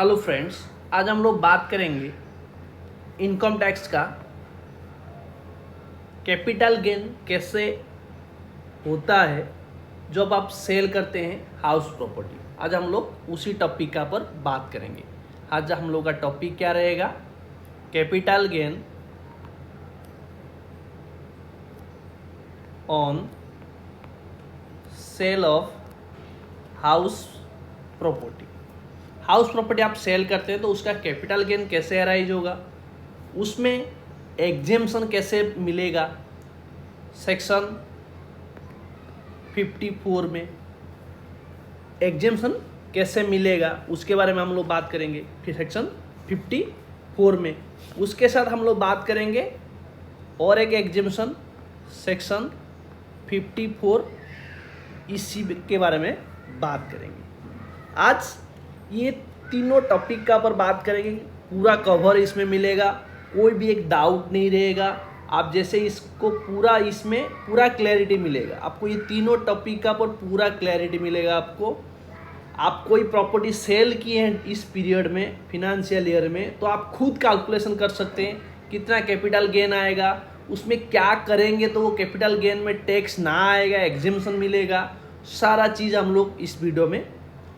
Hello friends, आज हम लोग बात करेंगे इनकम टैक्स का। कैपिटल गेन कैसे होता है जब आप सेल करते हैं हाउस प्रॉपर्टी। आज हम लोग उसी टॉपिक का पर बात करेंगे। आज हम लोग का टॉपिक क्या रहेगा? Capital gain on sale of house property. House property आप सेल करते हैं तो उसका कैपिटल गेन कैसे अराइज होगा, उसमें एग्जेम्पशन कैसे मिलेगा। सेक्शन 54 में एग्जेम्पशन कैसे मिलेगा उसके बारे में हम लोग बात करेंगे। फिर सेक्शन 54 में उसके साथ हम लोग बात करेंगे और एक एग्जेम्पशन सेक्शन 54 इसी के बारे में बात करेंगे। आज ये तीनों टॉपिक का पर बात करेंगे, पूरा कवर इसमें मिलेगा, कोई भी एक डाउट नहीं रहेगा। आप जैसे इसको पूरा इसमें पूरा क्लैरिटी मिलेगा आपको, ये तीनों टॉपिक का पर पूरा क्लैरिटी मिलेगा आपको। आप कोई प्रॉपर्टी सेल किए हैं इस पीरियड में फिनेंशियल ईयर में, तो आप खुद कैलकुलेशन कर सकते हैं कितना कैपिटल गेन आएगा, उसमें क्या करेंगे तो वो कैपिटल गेन में टैक्स ना आएगा, एग्जेम्पशन मिलेगा। सारा चीज़ हम लोग इस वीडियो में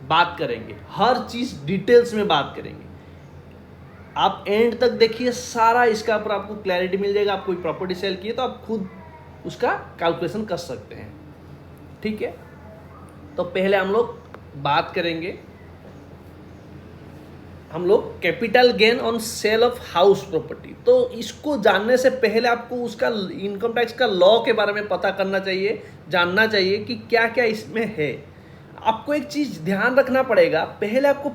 बात करेंगे, हर चीज़ डिटेल्स में बात करेंगे। आप एंड तक देखिए, सारा इसका पर आपको क्लैरिटी मिल जाएगा। आप कोई प्रॉपर्टी सेल किए तो आप खुद उसका कैलकुलेशन कर सकते हैं, ठीक है। तो पहले हम लोग बात करेंगे, हम लोग capital gain on sale of house property. तो इसको जानने से पहले आपको उसका इनकम टैक्स का लॉ के बारे में पता करना चाहिए, जानना चाहिए कि क्या क्या इसमें है। आपको एक चीज़ ध्यान रखना पड़ेगा, पहले आपको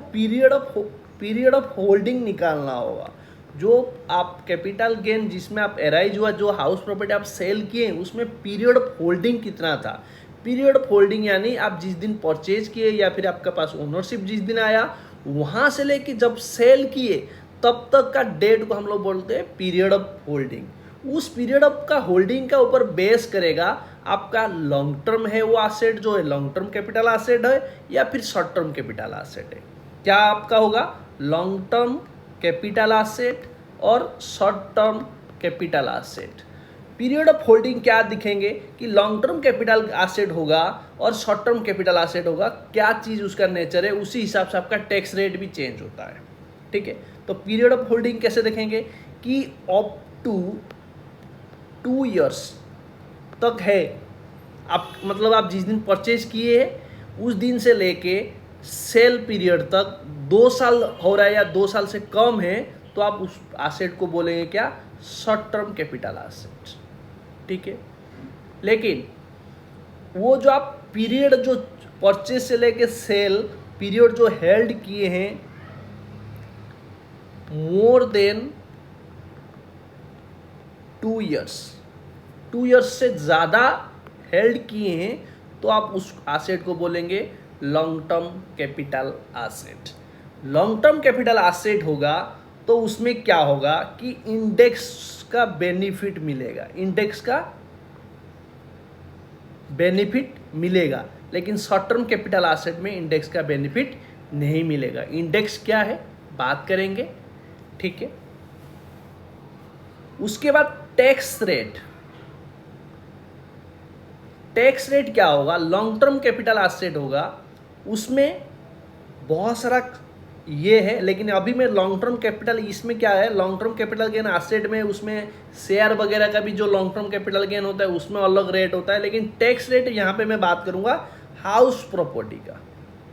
पीरियड ऑफ होल्डिंग निकालना होगा। जो आप कैपिटल गेन जिसमें आप एराइज हुआ, जो हाउस प्रॉपर्टी आप सेल किए, उसमें पीरियड ऑफ होल्डिंग कितना था। पीरियड ऑफ होल्डिंग यानी आप जिस दिन परचेज किए या फिर आपके पास ओनरशिप जिस दिन आया, वहाँ से लेके जब सेल किए तब तक का डेट को हम लोग बोलते हैं पीरियड ऑफ होल्डिंग। उस पीरियड ऑफ का होल्डिंग का ऊपर बेस करेगा आपका लॉन्ग टर्म है वो एसेट, जो है लॉन्ग टर्म कैपिटल एसेट है या फिर शॉर्ट टर्म कैपिटल एसेट है। क्या आपका होगा? लॉन्ग टर्म कैपिटल एसेट और short term capital asset. Period of holding क्या दिखेंगे कि लॉन्ग टर्म कैपिटल एसेट होगा और शॉर्ट टर्म कैपिटल एसेट होगा। क्या चीज़ उसका नेचर है, उसी हिसाब से आपका टैक्स रेट भी चेंज होता है, ठीक है। तो पीरियड ऑफ होल्डिंग कैसे देखेंगे कि अप टू 2 इयर्स तक है। आप मतलब आप जिस दिन परचेज किए हैं उस दिन से लेके सेल पीरियड तक 2 साल हो रहा है या 2 साल से कम है, तो आप उस एसेट को बोलेंगे क्या? शॉर्ट टर्म कैपिटल एसेट, ठीक है। लेकिन वो जो आप पीरियड जो परचेज से लेके सेल पीरियड जो हेल्ड किए हैं मोर देन 2 इयर्स से ज़्यादा हेल्ड किए हैं, तो आप उस एसेट को बोलेंगे long term capital asset. Long term capital asset होगा तो उसमें क्या होगा कि इंडेक्स का बेनिफिट मिलेगा, इंडेक्स का बेनिफिट मिलेगा। लेकिन शॉर्ट टर्म कैपिटल एसेट में इंडेक्स का बेनिफिट नहीं मिलेगा। इंडेक्स क्या है बात करेंगे, ठीक है। उसके बाद टैक्स रेट क्या होगा? लॉन्ग टर्म कैपिटल एसेट होगा, उसमें बहुत सारा ये है, लेकिन अभी मैं लॉन्ग टर्म कैपिटल, इसमें क्या है, long term capital gain asset में उसमें शेयर वगैरह का भी जो लॉन्ग टर्म कैपिटल गेन होता है उसमें अलग रेट होता है। लेकिन टैक्स रेट यहाँ पे मैं बात करूँगा हाउस प्रॉपर्टी का,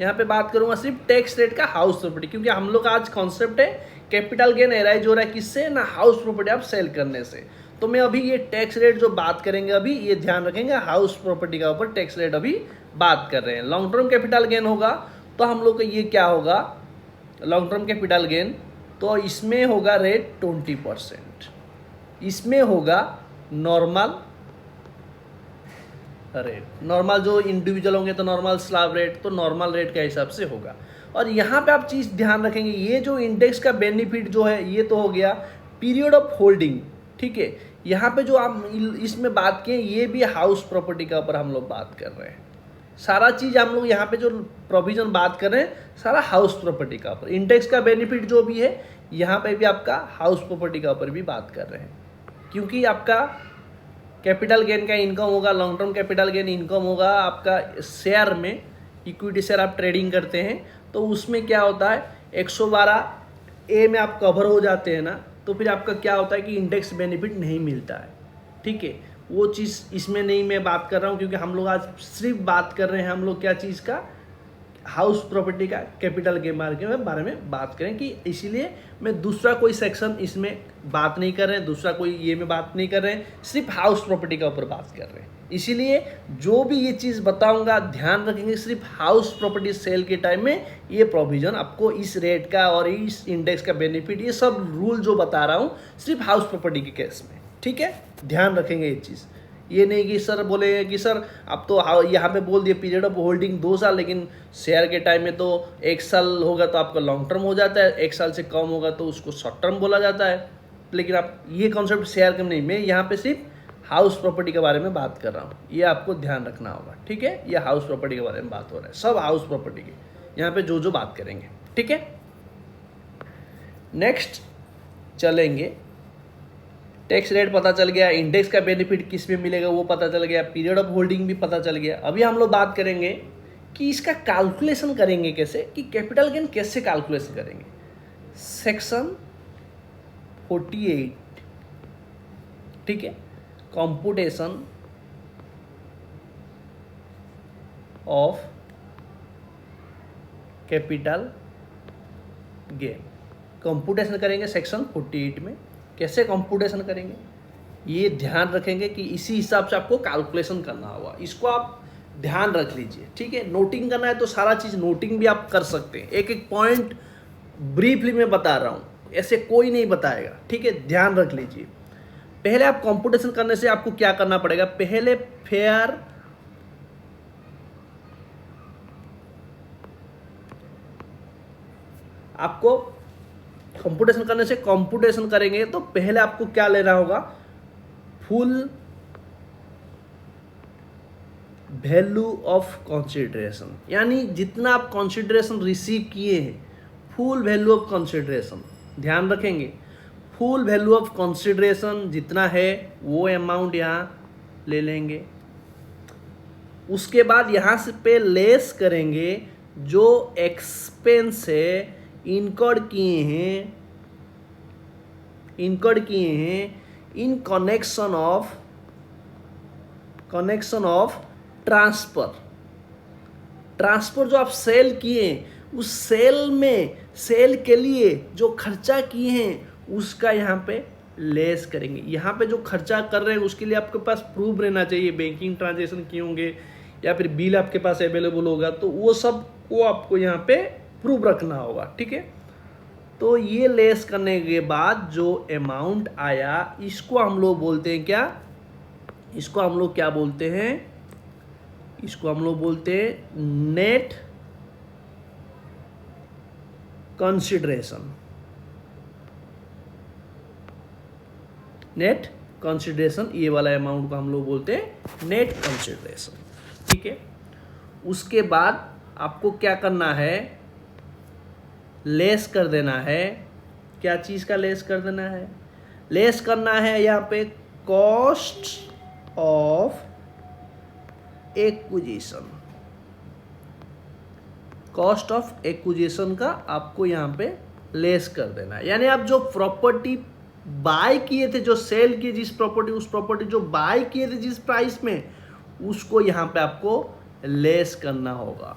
यहाँ पे बात करूँगा सिर्फ टैक्स रेट का हाउस प्रॉपर्टी, क्योंकि हम लोग का आज कॉन्सेप्ट है कैपिटल गेन एराइज हो रहा है किससे ना, हाउस प्रॉपर्टी आप सेल करने से। तो मैं अभी ये टैक्स रेट जो बात करेंगे अभी ये ध्यान रखेंगे, हाउस प्रॉपर्टी का ऊपर टैक्स रेट अभी बात कर रहे हैं। लॉन्ग टर्म कैपिटल गेन होगा तो हम लोग का ये क्या होगा, लॉन्ग टर्म कैपिटल गेन, तो इसमें होगा रेट 20%। इसमें होगा नॉर्मल रेट, नॉर्मल जो इंडिविजुअल होंगे तो नॉर्मल स्लैब रेट, तो नॉर्मल रेट के हिसाब से होगा। और यहाँ पे आप चीज़ ध्यान रखेंगे, ये जो इंडेक्स का बेनिफिट जो है ये तो हो गया पीरियड ऑफ होल्डिंग, ठीक है। यहाँ पे जो आप इसमें बात किए ये भी हाउस प्रॉपर्टी का ऊपर हम लोग बात कर रहे हैं, सारा चीज़ हम लोग यहाँ पे जो प्रोविजन बात कर रहे हैं सारा हाउस प्रॉपर्टी का ऊपर, इंडेक्स का बेनिफिट जो भी है यहाँ पे भी आपका हाउस प्रॉपर्टी का ऊपर भी बात कर रहे हैं, क्योंकि आपका कैपिटल गेन का इनकम होगा, long term capital gain income होगा आपका शेयर में, इक्विटी शेयर आप ट्रेडिंग करते हैं तो उसमें क्या होता है 112A में आप कवर हो जाते हैं ना, तो फिर आपका क्या होता है कि इंडेक्स बेनिफिट नहीं मिलता है, ठीक है। वो चीज़ इसमें नहीं मैं बात कर रहा हूँ, क्योंकि हम लोग आज सिर्फ बात कर रहे हैं हम लोग क्या चीज़ का, हाउस प्रॉपर्टी का कैपिटल गेन मार्केट के बारे में बात करें, कि इसीलिए मैं दूसरा कोई सेक्शन इसमें बात नहीं कर रहे हैं, दूसरा कोई ये में बात नहीं कर रहे हैं, सिर्फ हाउस प्रॉपर्टी का ऊपर बात कर रहे हैं। इसीलिए जो भी ये चीज़ बताऊंगा ध्यान रखेंगे, सिर्फ हाउस प्रॉपर्टी सेल के टाइम में ये प्रोविजन आपको इस रेट का और इस इंडेक्स का बेनिफिट, ये सब रूल जो बता रहा हूँ सिर्फ हाउस प्रॉपर्टी के केस में, ठीक है। ध्यान रखेंगे ये चीज़, ये नहीं कि सर बोलेंगे कि सर अब तो यहाँ पे बोल दिए पीरियड ऑफ होल्डिंग 2 साल, लेकिन शेयर के टाइम में तो 1 साल होगा तो आपका लॉन्ग टर्म हो जाता है, 1 साल से कम होगा तो उसको शॉर्ट टर्म बोला जाता है। लेकिन आप ये कॉन्सेप्ट शेयर कम नहीं, मैं यहाँ पे सिर्फ हाउस प्रॉपर्टी के बारे में बात कर रहा हूँ, ये आपको ध्यान रखना होगा, ठीक है। ये हाउस प्रॉपर्टी के बारे में बात हो रहा है, सब हाउस प्रॉपर्टी के यहाँ पे जो बात करेंगे, ठीक है। नेक्स्ट चलेंगे, टैक्स रेट पता चल गया, इंडेक्स का बेनिफिट किस में मिलेगा वो पता चल गया, पीरियड ऑफ होल्डिंग भी पता चल गया। अभी हम लोग बात करेंगे कि इसका कैलकुलेशन करेंगे कैसे, कि कैपिटल गेन कैसे कैलकुलेशन करेंगे। सेक्शन 48, ठीक है, computation of capital gain, computation करेंगे सेक्शन 48 में। कैसे कंप्यूटेशन करेंगे ये ध्यान रखेंगे कि इसी हिसाब से आपको कैलकुलेशन करना होगा, इसको आप ध्यान रख लीजिए, ठीक है। नोटिंग करना है तो सारा चीज़ नोटिंग भी आप कर सकते हैं, एक एक पॉइंट ब्रीफली मैं बता रहा हूँ, ऐसे कोई नहीं बताएगा, ठीक है। ध्यान रख लीजिए, पहले आप कंप्यूटेशन करने से आपको क्या करना पड़ेगा, पहले फेयर आपको कंप्यूटेशन करने से, कंप्यूटेशन करेंगे तो पहले आपको क्या लेना होगा, फुल वैल्यू ऑफ कंसिडरेशन, यानी जितना आप कंसिडरेशन रिसीव किए हैं, फुल वैल्यू ऑफ कंसिडरेशन ध्यान रखेंगे। फुल वैल्यू ऑफ कंसिडरेशन जितना है वो अमाउंट यहाँ ले लेंगे, उसके बाद यहाँ से पे लेस करेंगे जो एक्सपेंस है इनकर्ड किए हैं इन कनेक्शन ऑफ ट्रांसफर जो आप सेल किए उस सेल के लिए जो खर्चा किए हैं उसका यहाँ पे लेस करेंगे। यहाँ पे जो खर्चा कर रहे हैं उसके लिए आपके पास प्रूफ रहना चाहिए, बैंकिंग ट्रांजेक्शन किए होंगे या फिर बिल आपके पास अवेलेबल होगा, तो वो आपको यहाँ पे प्रूफ रखना होगा, ठीक है। तो ये लेस करने के बाद जो अमाउंट आया इसको हम लोग बोलते हैं क्या, इसको हम लोग क्या बोलते हैं, इसको हम लोग बोलते हैं नेट कंसिडरेशन। नेट कंसिडरेशन, ये वाला अमाउंट को हम लोग बोलते हैं नेट कंसिडरेशन, ठीक है। उसके बाद आपको क्या करना है, लेस कर देना है। क्या चीज़ का लेस कर देना है, लेस करना है यहाँ पे cost of acquisition. Cost of acquisition का आपको यहाँ पे लेस कर देना है, यानी आप जो प्रॉपर्टी बाय किए थे, जो सेल किए जिस प्रॉपर्टी, उस प्रॉपर्टी जो बाय किए थे जिस प्राइस में, उसको यहाँ पे आपको लेस करना होगा।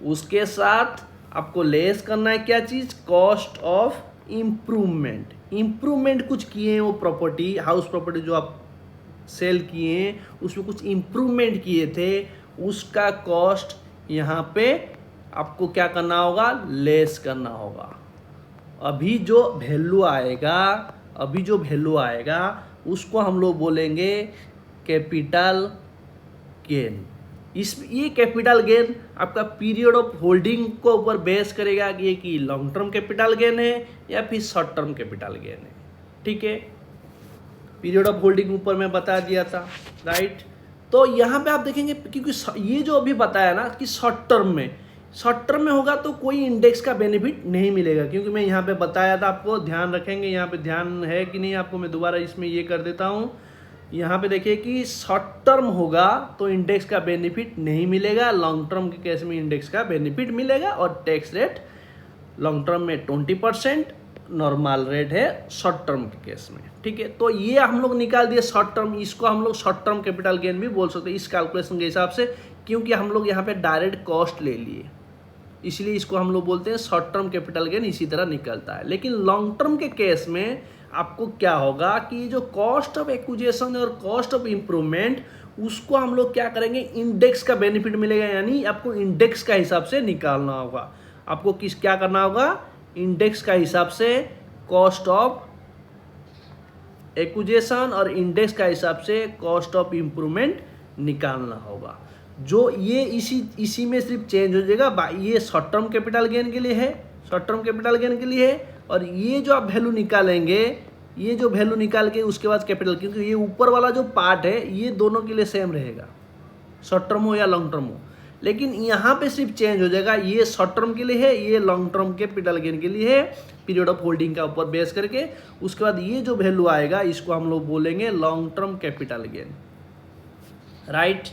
उसके साथ आपको लेस करना है क्या चीज़, कॉस्ट ऑफ इम्प्रूवमेंट। इम्प्रूवमेंट कुछ किए हैं वो प्रॉपर्टी, हाउस प्रॉपर्टी जो आप सेल किए हैं उसमें कुछ इम्प्रूवमेंट किए थे, उसका कॉस्ट यहाँ पे आपको क्या करना होगा, लेस करना होगा। अभी जो वैल्यू आएगा उसको हम लोग बोलेंगे कैपिटल गेन। ये कैपिटल गेन आपका पीरियड ऑफ होल्डिंग को ऊपर बेस करेगा कि ये कि लॉन्ग टर्म कैपिटल गेन है या फिर शॉर्ट टर्म कैपिटल गेन है, ठीक है। पीरियड ऑफ होल्डिंग ऊपर मैं बता दिया था, राइट। तो यहाँ पे आप देखेंगे क्योंकि ये जो अभी बताया ना कि शॉर्ट टर्म में होगा तो कोई इंडेक्स का बेनिफिट नहीं मिलेगा, क्योंकि मैं यहाँ पे बताया था आपको, ध्यान रखेंगे, यहाँ पे ध्यान है कि नहीं आपको, मैं दोबारा इसमें ये कर देता हूँ। यहाँ पे देखिए कि शॉर्ट टर्म होगा तो इंडेक्स का बेनिफिट नहीं मिलेगा, लॉन्ग टर्म के केस में इंडेक्स का बेनिफिट मिलेगा, और टैक्स रेट लॉन्ग टर्म में 20%, नॉर्मल रेट है शॉर्ट टर्म के केस में। ठीक है, तो ये हम लोग निकाल दिए शॉर्ट टर्म, इसको हम लोग शॉर्ट टर्म कैपिटल गेन भी बोल सकते हैं इस कैलकुलेशन के हिसाब से, क्योंकि हम लोग यहाँ पे डायरेक्ट कॉस्ट ले लिए, इसलिए इसको हम लोग बोलते हैं शॉर्ट टर्म कैपिटल गेन, इसी तरह निकलता है। लेकिन लॉन्ग टर्म के केस में आपको क्या होगा कि जो कॉस्ट ऑफ एक्विजिशन और कॉस्ट ऑफ इंप्रूवमेंट, उसको हम लोग क्या करेंगे, इंडेक्स का बेनिफिट मिलेगा, यानी आपको इंडेक्स का हिसाब से निकालना होगा। आपको क्या करना होगा, इंडेक्स का हिसाब से कॉस्ट ऑफ एक्विजिशन और इंडेक्स का हिसाब से कॉस्ट ऑफ इंप्रूवमेंट निकालना होगा। जो ये इसी में सिर्फ चेंज हो जाएगा, ये शॉर्ट टर्म कैपिटल गेन के लिए है, शॉर्ट टर्म कैपिटल गेन के लिए है, और ये जो आप वैल्यू निकालेंगे, ये जो वैल्यू निकाल के उसके बाद कैपिटल, क्योंकि ये ऊपर वाला जो पार्ट है ये दोनों के लिए सेम रहेगा, शॉर्ट टर्म हो या लॉन्ग टर्म हो, लेकिन यहाँ पे सिर्फ चेंज हो जाएगा, ये शॉर्ट टर्म के लिए है, ये लॉन्ग टर्म कैपिटल गेन के लिए है, पीरियड ऑफ होल्डिंग का ऊपर बेस करके। उसके बाद ये जो वैल्यू आएगा इसको हम लोग बोलेंगे long term capital gain, right.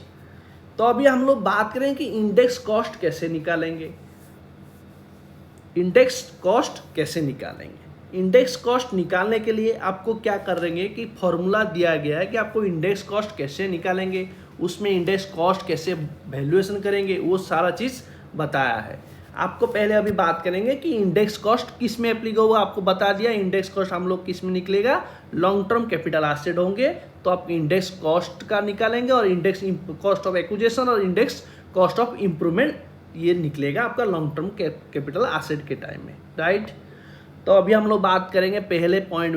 तो अभी हम लोग बात करें कि इंडेक्स कॉस्ट कैसे निकालेंगे। इंडेक्स कॉस्ट कैसे निकालेंगे, इंडेक्स कॉस्ट निकालने के लिए आपको क्या करेंगे कि फॉर्मूला दिया गया है कि आपको इंडेक्स कॉस्ट कैसे निकालेंगे, उसमें इंडेक्स कॉस्ट कैसे वैल्यूएशन करेंगे, वो सारा चीज़ बताया है। आपको पहले अभी बात करेंगे कि इंडेक्स कॉस्ट किस में एप्लीकेबल होगा, आपको बता दिया इंडेक्स कॉस्ट हम लोग किस में निकलेगा, लॉन्ग टर्म कैपिटल एसेट होंगे तो आप इंडेक्स कॉस्ट का निकालेंगे, और इंडेक्स कॉस्ट ऑफ एक्विजिशन और इंडेक्स कॉस्ट ऑफ इंप्रूवमेंट ये निकलेगा आपका लॉन्ग टर्म कैपिटल एसेट के टाइम में, राइट। तो अभी हम लोग बात करेंगे, पहले पॉइंट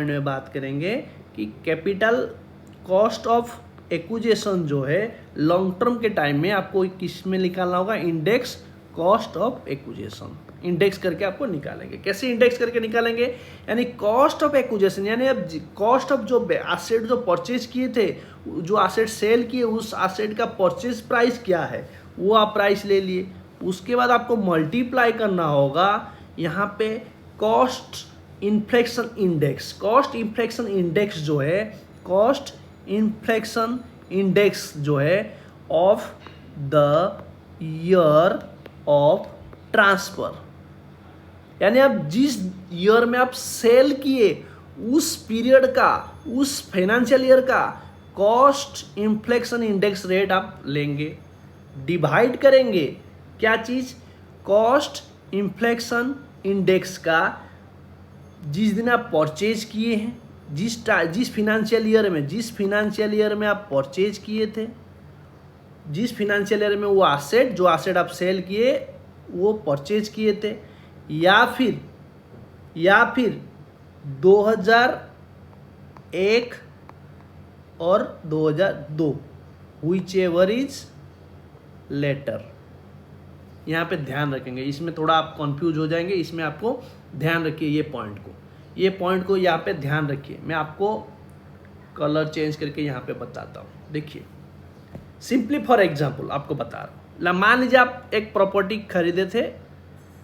में बात करेंगे कि कैपिटल कॉस्ट ऑफ एक्विजिशन जो है लॉन्ग टर्म के टाइम में आपको किस में निकालना होगा, index cost of acquisition, index करके आपको निकालेंगे। कैसे इंडेक्स करके निकालेंगे, यानी कॉस्ट ऑफ एक्विजिशन, यानी अब कॉस्ट ऑफ जो एसेट जो परचेज किए थे, जो एसेट सेल किए, उस एसेट का परचेज प्राइस क्या है वो आप प्राइस ले लिए, उसके बाद आपको मल्टीप्लाई करना होगा यहाँ पे cost inflection index. Cost inflection index जो है, कॉस्ट इन्फ्लेक्शन इंडेक्स जो है of the year of transfer, यानी आप जिस ईयर में आप सेल किए उस पीरियड का, उस फाइनेंशियल ईयर का कॉस्ट इन्फ्लेक्शन इंडेक्स रेट आप लेंगे, डिवाइड करेंगे क्या चीज़, कॉस्ट इन्फ्लेक्शन इंडेक्स का जिस दिन आप परचेज किए हैं, जिस फाइनेंशियल ईयर में आप परचेज किए थे, जिस फाइनेंशियल ईयर में वो एसेट, जो एसेट आप सेल किए वो परचेज किए थे, या फिर 2001 और 2002, व्हिच एवर इज लेटर। यहाँ पे ध्यान रखेंगे, इसमें थोड़ा आप कंफ्यूज हो जाएंगे, इसमें आपको ध्यान रखिए, ये पॉइंट को यहाँ पे ध्यान रखिए। मैं आपको कलर चेंज करके यहाँ पे बताता हूँ। देखिए, सिंपली फॉर एग्जांपल आपको बता रहा हूँ, मान लीजिए आप एक प्रॉपर्टी खरीदे थे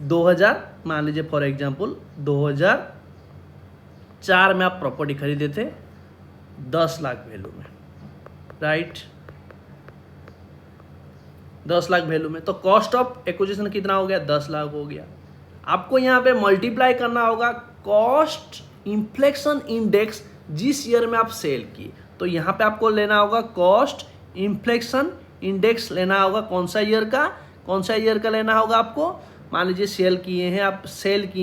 2000, मान लीजिए फॉर एग्जांपल 2004 में आप प्रॉपर्टी खरीदे थे 10 लाख वैल्यू में, राइट, 10 लाख वैल्यू में, तो कॉस्ट ऑफ एक्विजिशन कितना हो गया, 10 लाख हो गया। आपको यहाँ पे मल्टीप्लाई करना होगा कॉस्ट इन्फ्लेक्शन इंडेक्स जिस ईयर में आप सेल किए, तो यहाँ पे आपको लेना होगा कॉस्ट इन्फ्लेक्शन इंडेक्स लेना होगा, कौन सा ईयर का लेना होगा आपको। मान लीजिए सेल किए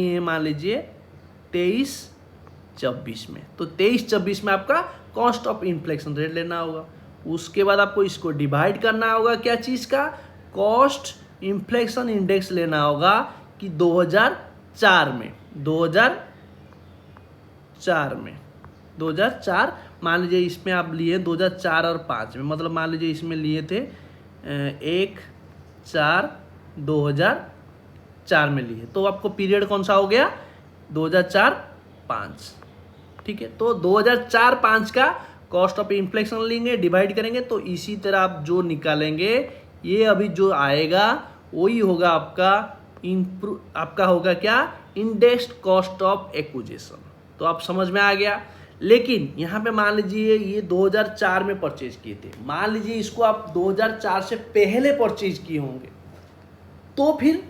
हैं मान लीजिए 23-24 में, तो 23-24 में आपका कॉस्ट ऑफ इन्फ्लेक्शन रेट लेना होगा। उसके बाद आपको इसको डिवाइड करना होगा क्या चीज़ का, कॉस्ट इन्फ्लेक्शन इंडेक्स लेना होगा कि 2004 मान लीजिए इसमें आप लिए 2004 और 5 में, मतलब मान लीजिए इसमें लिए थे 1/4/2004 में लिए, तो आपको पीरियड कौन सा हो गया, 2004-5, ठीक है। तो 2004-5 का कॉस्ट ऑफ इन्फ्लेशन लेंगे, डिवाइड करेंगे, तो इसी तरह आप जो निकालेंगे ये अभी जो आएगा वही होगा आपका होगा क्या, इंडेक्स्ड कॉस्ट ऑफ एक्विजिशन। तो आप समझ में आ गया। लेकिन यहाँ पे मान लीजिए ये 2004 में परचेज किए थे, मान लीजिए इसको आप 2004 से पहले परचेज किए होंगे, तो फिर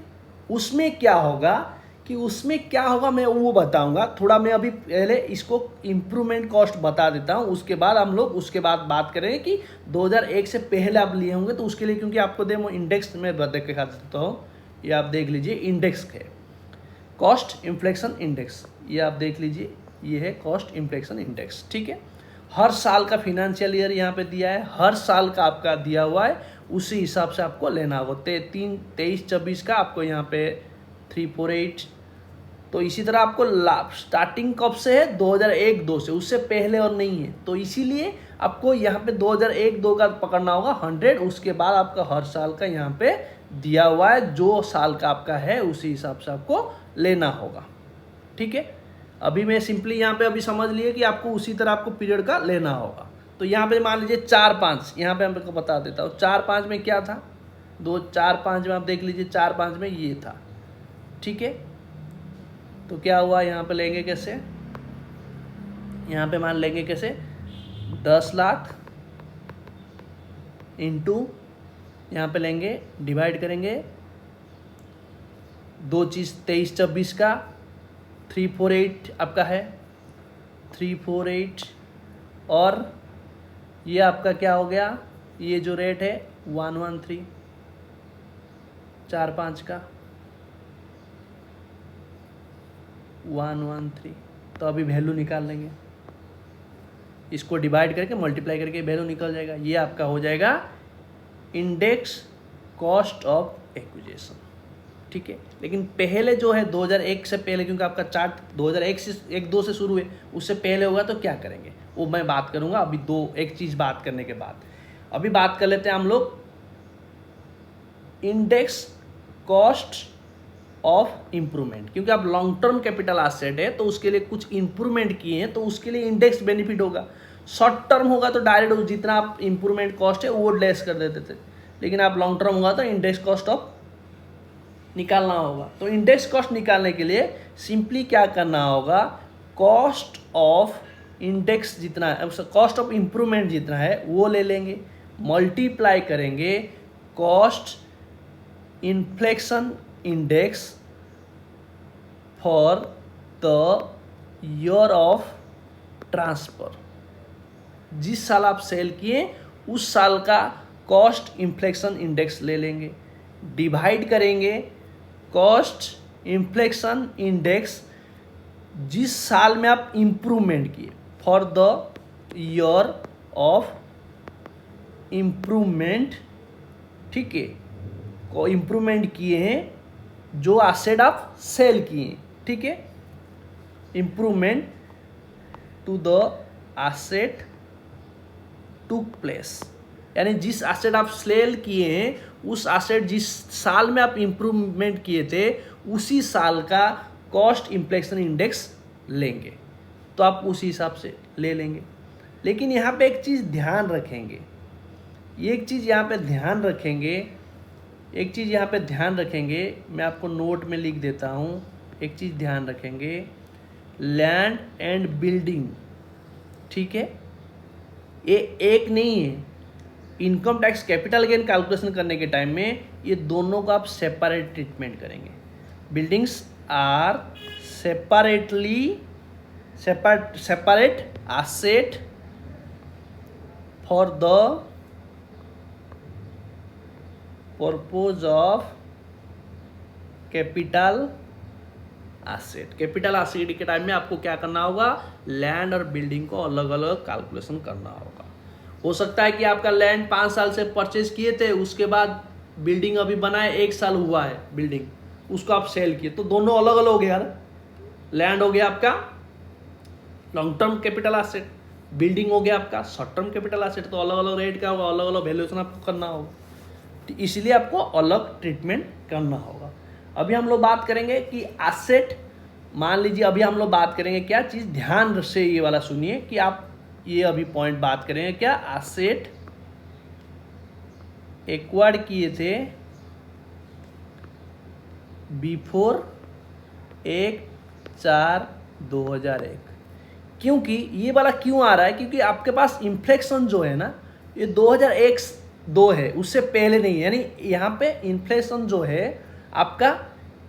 उसमें क्या होगा मैं वो बताऊंगा। थोड़ा मैं अभी पहले इसको इम्प्रूवमेंट कॉस्ट बता देता हूँ, उसके बाद हम लोग उसके बाद बात करेंगे कि 2001 से पहले आप लिए होंगे तो उसके लिए, क्योंकि आपको दे इंडेक्स में देख के खा देता हूँ, ये आप देख लीजिए इंडेक्स है कॉस्ट इन्फ्लेशन इंडेक्स, ये आप देख लीजिए ये है कॉस्ट इन्फ्लेशन इंडेक्स। ठीक है, हर साल का फिनेंशियल ईयर यहाँ पे दिया है, हर साल का आपका दिया हुआ है, उसी हिसाब से आपको लेना होगा। 23-24 का आपको यहाँ पे 348, तो इसी तरह आपको स्टार्टिंग कब से है 2001-2 से, उससे पहले और नहीं है, तो इसीलिए आपको यहाँ पे 2001-2 का पकड़ना होगा 100, उसके बाद आपका हर साल का यहाँ पे दिया हुआ है, जो साल का आपका है उसी हिसाब से आपको लेना होगा। ठीक है, अभी मैं सिंपली यहाँ पे अभी समझ लिए कि आपको उसी तरह आपको पीरियड का लेना होगा। तो यहाँ पे मान लीजिए 4-5, यहाँ पे आपको बता देता हूँ 4-5 में क्या था, 4-5 में आप देख लीजिए 4-5 में ये था। ठीक है, तो क्या हुआ, यहाँ पे लेंगे कैसे, यहाँ पे मान लेंगे कैसे 10 लाख इंटू यहाँ पे लेंगे, डिवाइड करेंगे, दो चीज़ 23-24 का 348 आपका है 348, और ये आपका क्या हो गया, ये जो रेट है 113, 4-5 का 113। तो अभी वैल्यू निकाल लेंगे, इसको डिवाइड करके मल्टीप्लाई करके वैल्यू निकल जाएगा, ये आपका हो जाएगा इंडेक्स कॉस्ट ऑफ एक्विजिशन। ठीक है, लेकिन पहले जो है 2001 से पहले, क्योंकि आपका चार्ट 2001 से 1-2 से शुरू है, उससे पहले होगा तो क्या करेंगे वो मैं बात करूंगा। अभी एक चीज़ बात करने के बाद अभी बात कर लेते हैं हम लोग इंडेक्स कॉस्ट ऑफ इम्प्रूवमेंट, क्योंकि आप लॉन्ग टर्म कैपिटल एसेट है तो उसके लिए कुछ इम्प्रूवमेंट किए हैं, तो उसके लिए इंडेक्स बेनिफिट होगा। शॉर्ट टर्म होगा तो डायरेक्ट जितना आप इम्प्रूवमेंट कॉस्ट है वो लेस कर देते थे, लेकिन आप लॉन्ग टर्म होगा तो इंडेक्स कॉस्ट ऑफ निकालना होगा। तो इंडेक्स कॉस्ट निकालने के लिए सिंपली क्या करना होगा, कॉस्ट ऑफ इंडेक्स जितना है, कॉस्ट ऑफ इम्प्रूवमेंट जितना है वो ले लेंगे, मल्टीप्लाई करेंगे cost inflation index for the year of transfer. जिस साल आप सेल किए उस साल का कॉस्ट इन्फ्लेशन इंडेक्स ले लेंगे, डिवाइड करेंगे कॉस्ट इन्फ्लेशन इंडेक्स जिस साल में आप इम्प्रूवमेंट किए, for the year of improvement. ठीक है, को इम्प्रूवमेंट किए हैं जो एसेट आप सेल किए हैं। ठीक है, improvement to the asset took place, यानी जिस एसेट आप सेल किए हैं उस एसेट जिस साल में आप इम्प्रूवमेंट किए थे उसी साल का कॉस्ट इन्फ्लेशन इंडेक्स लेंगे, तो आप उसी हिसाब से ले लेंगे। लेकिन यहाँ पे एक चीज़ ध्यान रखेंगे, एक चीज़ यहाँ पे ध्यान रखेंगे, मैं आपको नोट में लिख देता हूँ। एक चीज़ ध्यान रखेंगे, लैंड एंड बिल्डिंग। ठीक है, ये एक नहीं है। Income tax capital gain calculation करने के टाइम में ये दोनों का आप सेपरेट ट्रीटमेंट करेंगे। Buildings are separate asset for the purpose of capital asset. Capital asset के टाइम में आपको क्या करना होगा, लैंड और बिल्डिंग को अलग अलग कैलकुलेशन करना होगा। हो सकता है कि आपका लैंड 5 साल से परचेज किए थे, उसके बाद बिल्डिंग अभी बनाए 1 साल हुआ है बिल्डिंग, उसको आप सेल किए, तो दोनों अलग अलग हो गया। लैंड हो गया आपका long term capital asset, building हो गया आपका शॉर्ट टर्म कैपिटल एसेट, तो अलग अलग रेट का होगा, अलग अलग वैल्यूएशन आपको करना होगा, तो इसलिए आपको अलग ट्रीटमेंट करना होगा। अभी हम लोग बात करेंगे कि एसेट, मान लीजिए अभी हम लोग बात करेंगे क्या चीज़, ध्यान से ये वाला सुनिए कि आप ये अभी पॉइंट बात करेंगे क्या, एसेट एक्वायर्ड किए थे बिफोर 1/4/2001। क्योंकि ये वाला क्यों आ रहा है, क्योंकि आपके पास इन्फ्लेशन जो है ना ये 2001-2 है, उससे पहले नहीं है। यानी यहाँ पे इन्फ्लेशन जो है आपका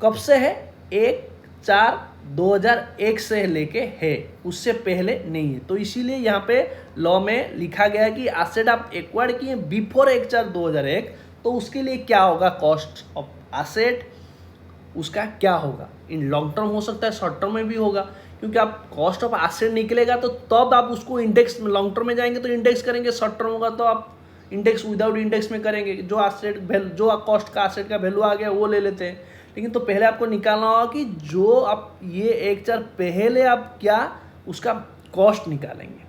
कब से है, 1/4/2001 से लेके है, उससे पहले नहीं है। तो इसीलिए यहाँ पे लॉ में लिखा गया है कि एसेट आप एक्वायर्ड किए बिफोर 1/4/2001, तो उसके लिए क्या होगा, कॉस्ट ऑफ एसेट उसका क्या होगा, इन लॉन्ग टर्म हो सकता है, शॉर्ट टर्म में भी होगा। क्योंकि आप कॉस्ट ऑफ एसेट निकलेगा तो तब आप उसको इंडेक्स में, लॉन्ग टर्म में जाएंगे तो इंडेक्स करेंगे, शॉर्ट टर्म होगा तो आप इंडेक्स विदाउट इंडेक्स में करेंगे। जो एसेट जो कॉस्ट का एसेट का वैल्यू आ गया वो ले लेते हैं। लेकिन तो पहले आपको निकालना होगा कि जो आप ये 1/4 पहले आप क्या उसका कॉस्ट निकालेंगे,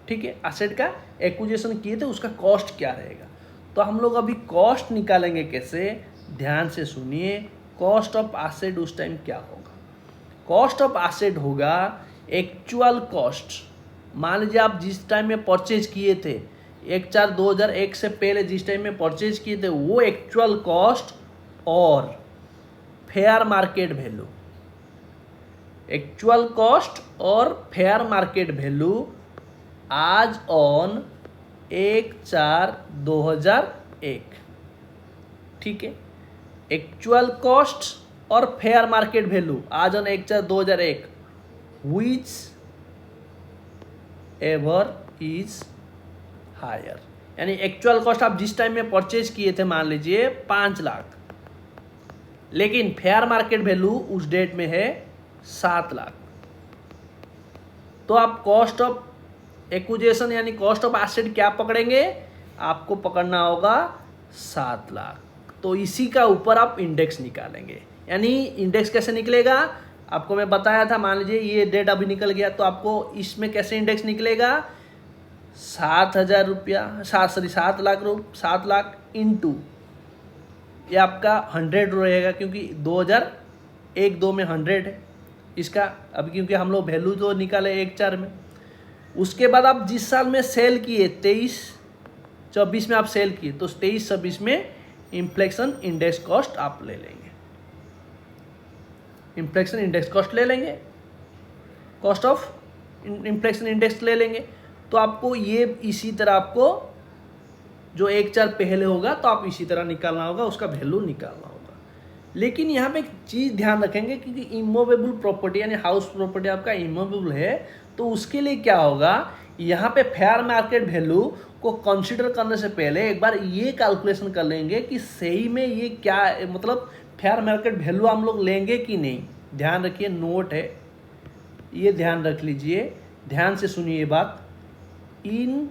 ठीक है, एसेट का एक्विजिशन किए थे उसका कॉस्ट क्या रहेगा। तो हम लोग अभी कॉस्ट निकालेंगे कैसे, ध्यान से सुनिए। कॉस्ट ऑफ एसेट उस टाइम क्या होगा, कॉस्ट ऑफ एसेट होगा एक्चुअल कॉस्ट। मान लीजिए आप जिस टाइम में परचेज किए थे 1/4/2001 से पहले जिस टाइम में परचेज किए थे वो एक्चुअल कॉस्ट और fair market value, actual cost और fair market value as on 1/4/2001, ठीक है। एक्चुअल कॉस्ट और fair market value as on 1/4/2001 whichever is higher. यानी एक्चुअल कॉस्ट आप जिस टाइम में परचेज किए थे मान लीजिए 5 लाख, लेकिन फेयर मार्केट वैल्यू उस डेट में है 7 लाख। तो आप कॉस्ट ऑफ एक्विजिशन यानी कॉस्ट ऑफ एसेट क्या पकड़ेंगे, आपको पकड़ना होगा 7 लाख। तो इसी का ऊपर आप इंडेक्स निकालेंगे। यानी इंडेक्स कैसे निकलेगा, आपको मैं बताया था, मान लीजिए ये डेट अभी निकल गया तो आपको इसमें कैसे इंडेक्स निकलेगा, 7,000 रुपया 7 लाख इंटू ये आपका 100 रहेगा, क्योंकि 2001-2 में 100 है इसका, अभी क्योंकि हम लोग वैल्यू तो निकाले 1/4 में। उसके बाद आप जिस साल में सेल किए 23-24 में आप सेल किए तो 23-26 में इन्फ्लेशन इंडेक्स कॉस्ट आप ले लेंगे, इन्फ्लेशन इंडेक्स कॉस्ट ले लेंगे, कॉस्ट ऑफ इन्फ्लेशन इंडेक्स ले लेंगे। तो आपको ये इसी तरह आपको जो 1/4 पहले होगा तो आप इसी तरह निकालना होगा, उसका वैल्यू निकालना होगा। लेकिन यहाँ पे एक चीज़ ध्यान रखेंगे, क्योंकि इमूवेबल प्रॉपर्टी यानी हाउस प्रॉपर्टी आपका इमूवेबल है, तो उसके लिए क्या होगा, यहाँ पे फेयर मार्केट वैल्यू को कंसीडर करने से पहले एक बार ये कैलकुलेशन कर लेंगे कि सही में ये क्या, मतलब फेयर मार्केट वैल्यू हम लोग लेंगे कि नहीं। ध्यान रखिए, नोट है ये, ध्यान रख लीजिए, ध्यान से सुनिए ये बात। In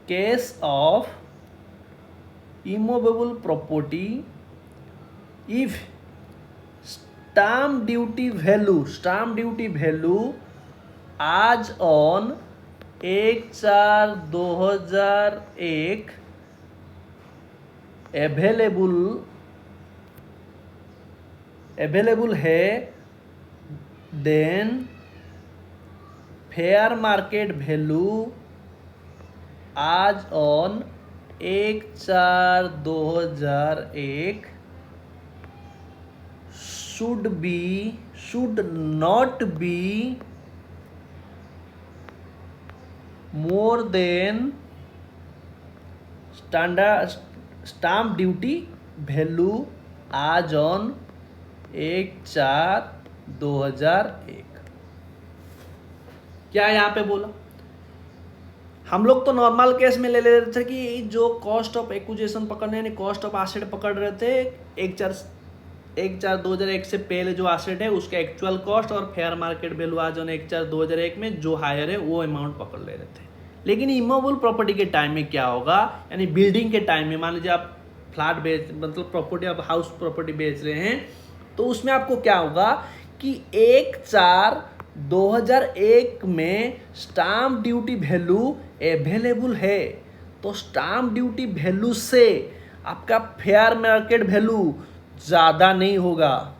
case of immovable property if stamp duty value as on 1/4/2001 available है, then fair market value as on 1/4/2001 should not be more than standard stamp duty value आज ऑन 1/4/2001। क्या यहाँ पे बोला, हम लोग तो नॉर्मल केस में ले रहे थे कि जो कॉस्ट ऑफ एक्विजिशन पकड़ने यानी कॉस्ट ऑफ एसेट पकड़ रहे थे 1/4/2001 से पहले जो एसेट है उसका एक्चुअल कॉस्ट और fair market value as on 1/4/2001 में जो हायर है वो अमाउंट पकड़ ले रहे थे। लेकिन इमूवेबल प्रॉपर्टी के टाइम में क्या होगा, यानी बिल्डिंग के टाइम में मान लीजिए आप फ्लैट मतलब प्रॉपर्टी आप हाउस प्रॉपर्टी बेच रहे हैं, तो उसमें आपको क्या होगा कि 1/4/2001 में स्टाम्प ड्यूटी वैल्यू अवेलेबल है, तो स्टाम्प ड्यूटी वैल्यू से आपका फेयर मार्केट वैल्यू ज़्यादा नहीं होगा।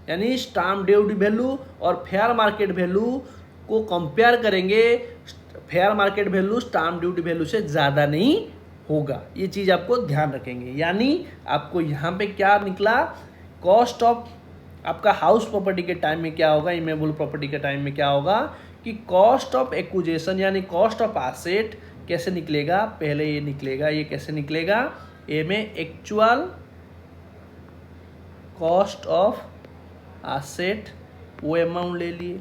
यानी स्टाम्प ड्यूटी वैल्यू और फेयर मार्केट वैल्यू को कंपेयर करेंगे fair market value stamp duty value से ज़्यादा नहीं होगा। ये चीज़ आपको ध्यान रखेंगे। यानी आपको यहाँ पे क्या निकला, कॉस्ट ऑफ आपका हाउस प्रॉपर्टी के टाइम में क्या होगा, इमूवेबल प्रॉपर्टी के टाइम में क्या होगा कि कॉस्ट ऑफ एक्विजिशन यानी कॉस्ट ऑफ एसेट कैसे निकलेगा, पहले ये निकलेगा, ये कैसे निकलेगा, ए में एक्चुअल कॉस्ट ऑफ एसेट वो अमाउंट ले लिए,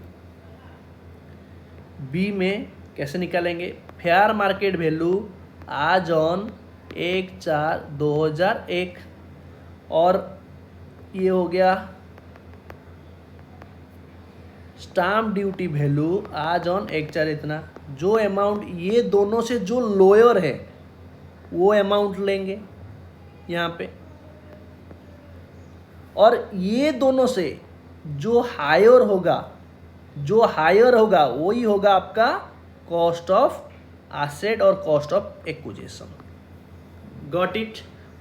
बी में कैसे निकालेंगे fair market value as on 1/4/2001, और ये हो गया stamp duty value as on 1/4 इतना। जो अमाउंट ये दोनों से जो लोअर है वो अमाउंट लेंगे यहाँ पे, और ये दोनों से जो हायर होगा वही होगा आपका कॉस्ट ऑफ एसेट और cost of acquisition. Got it.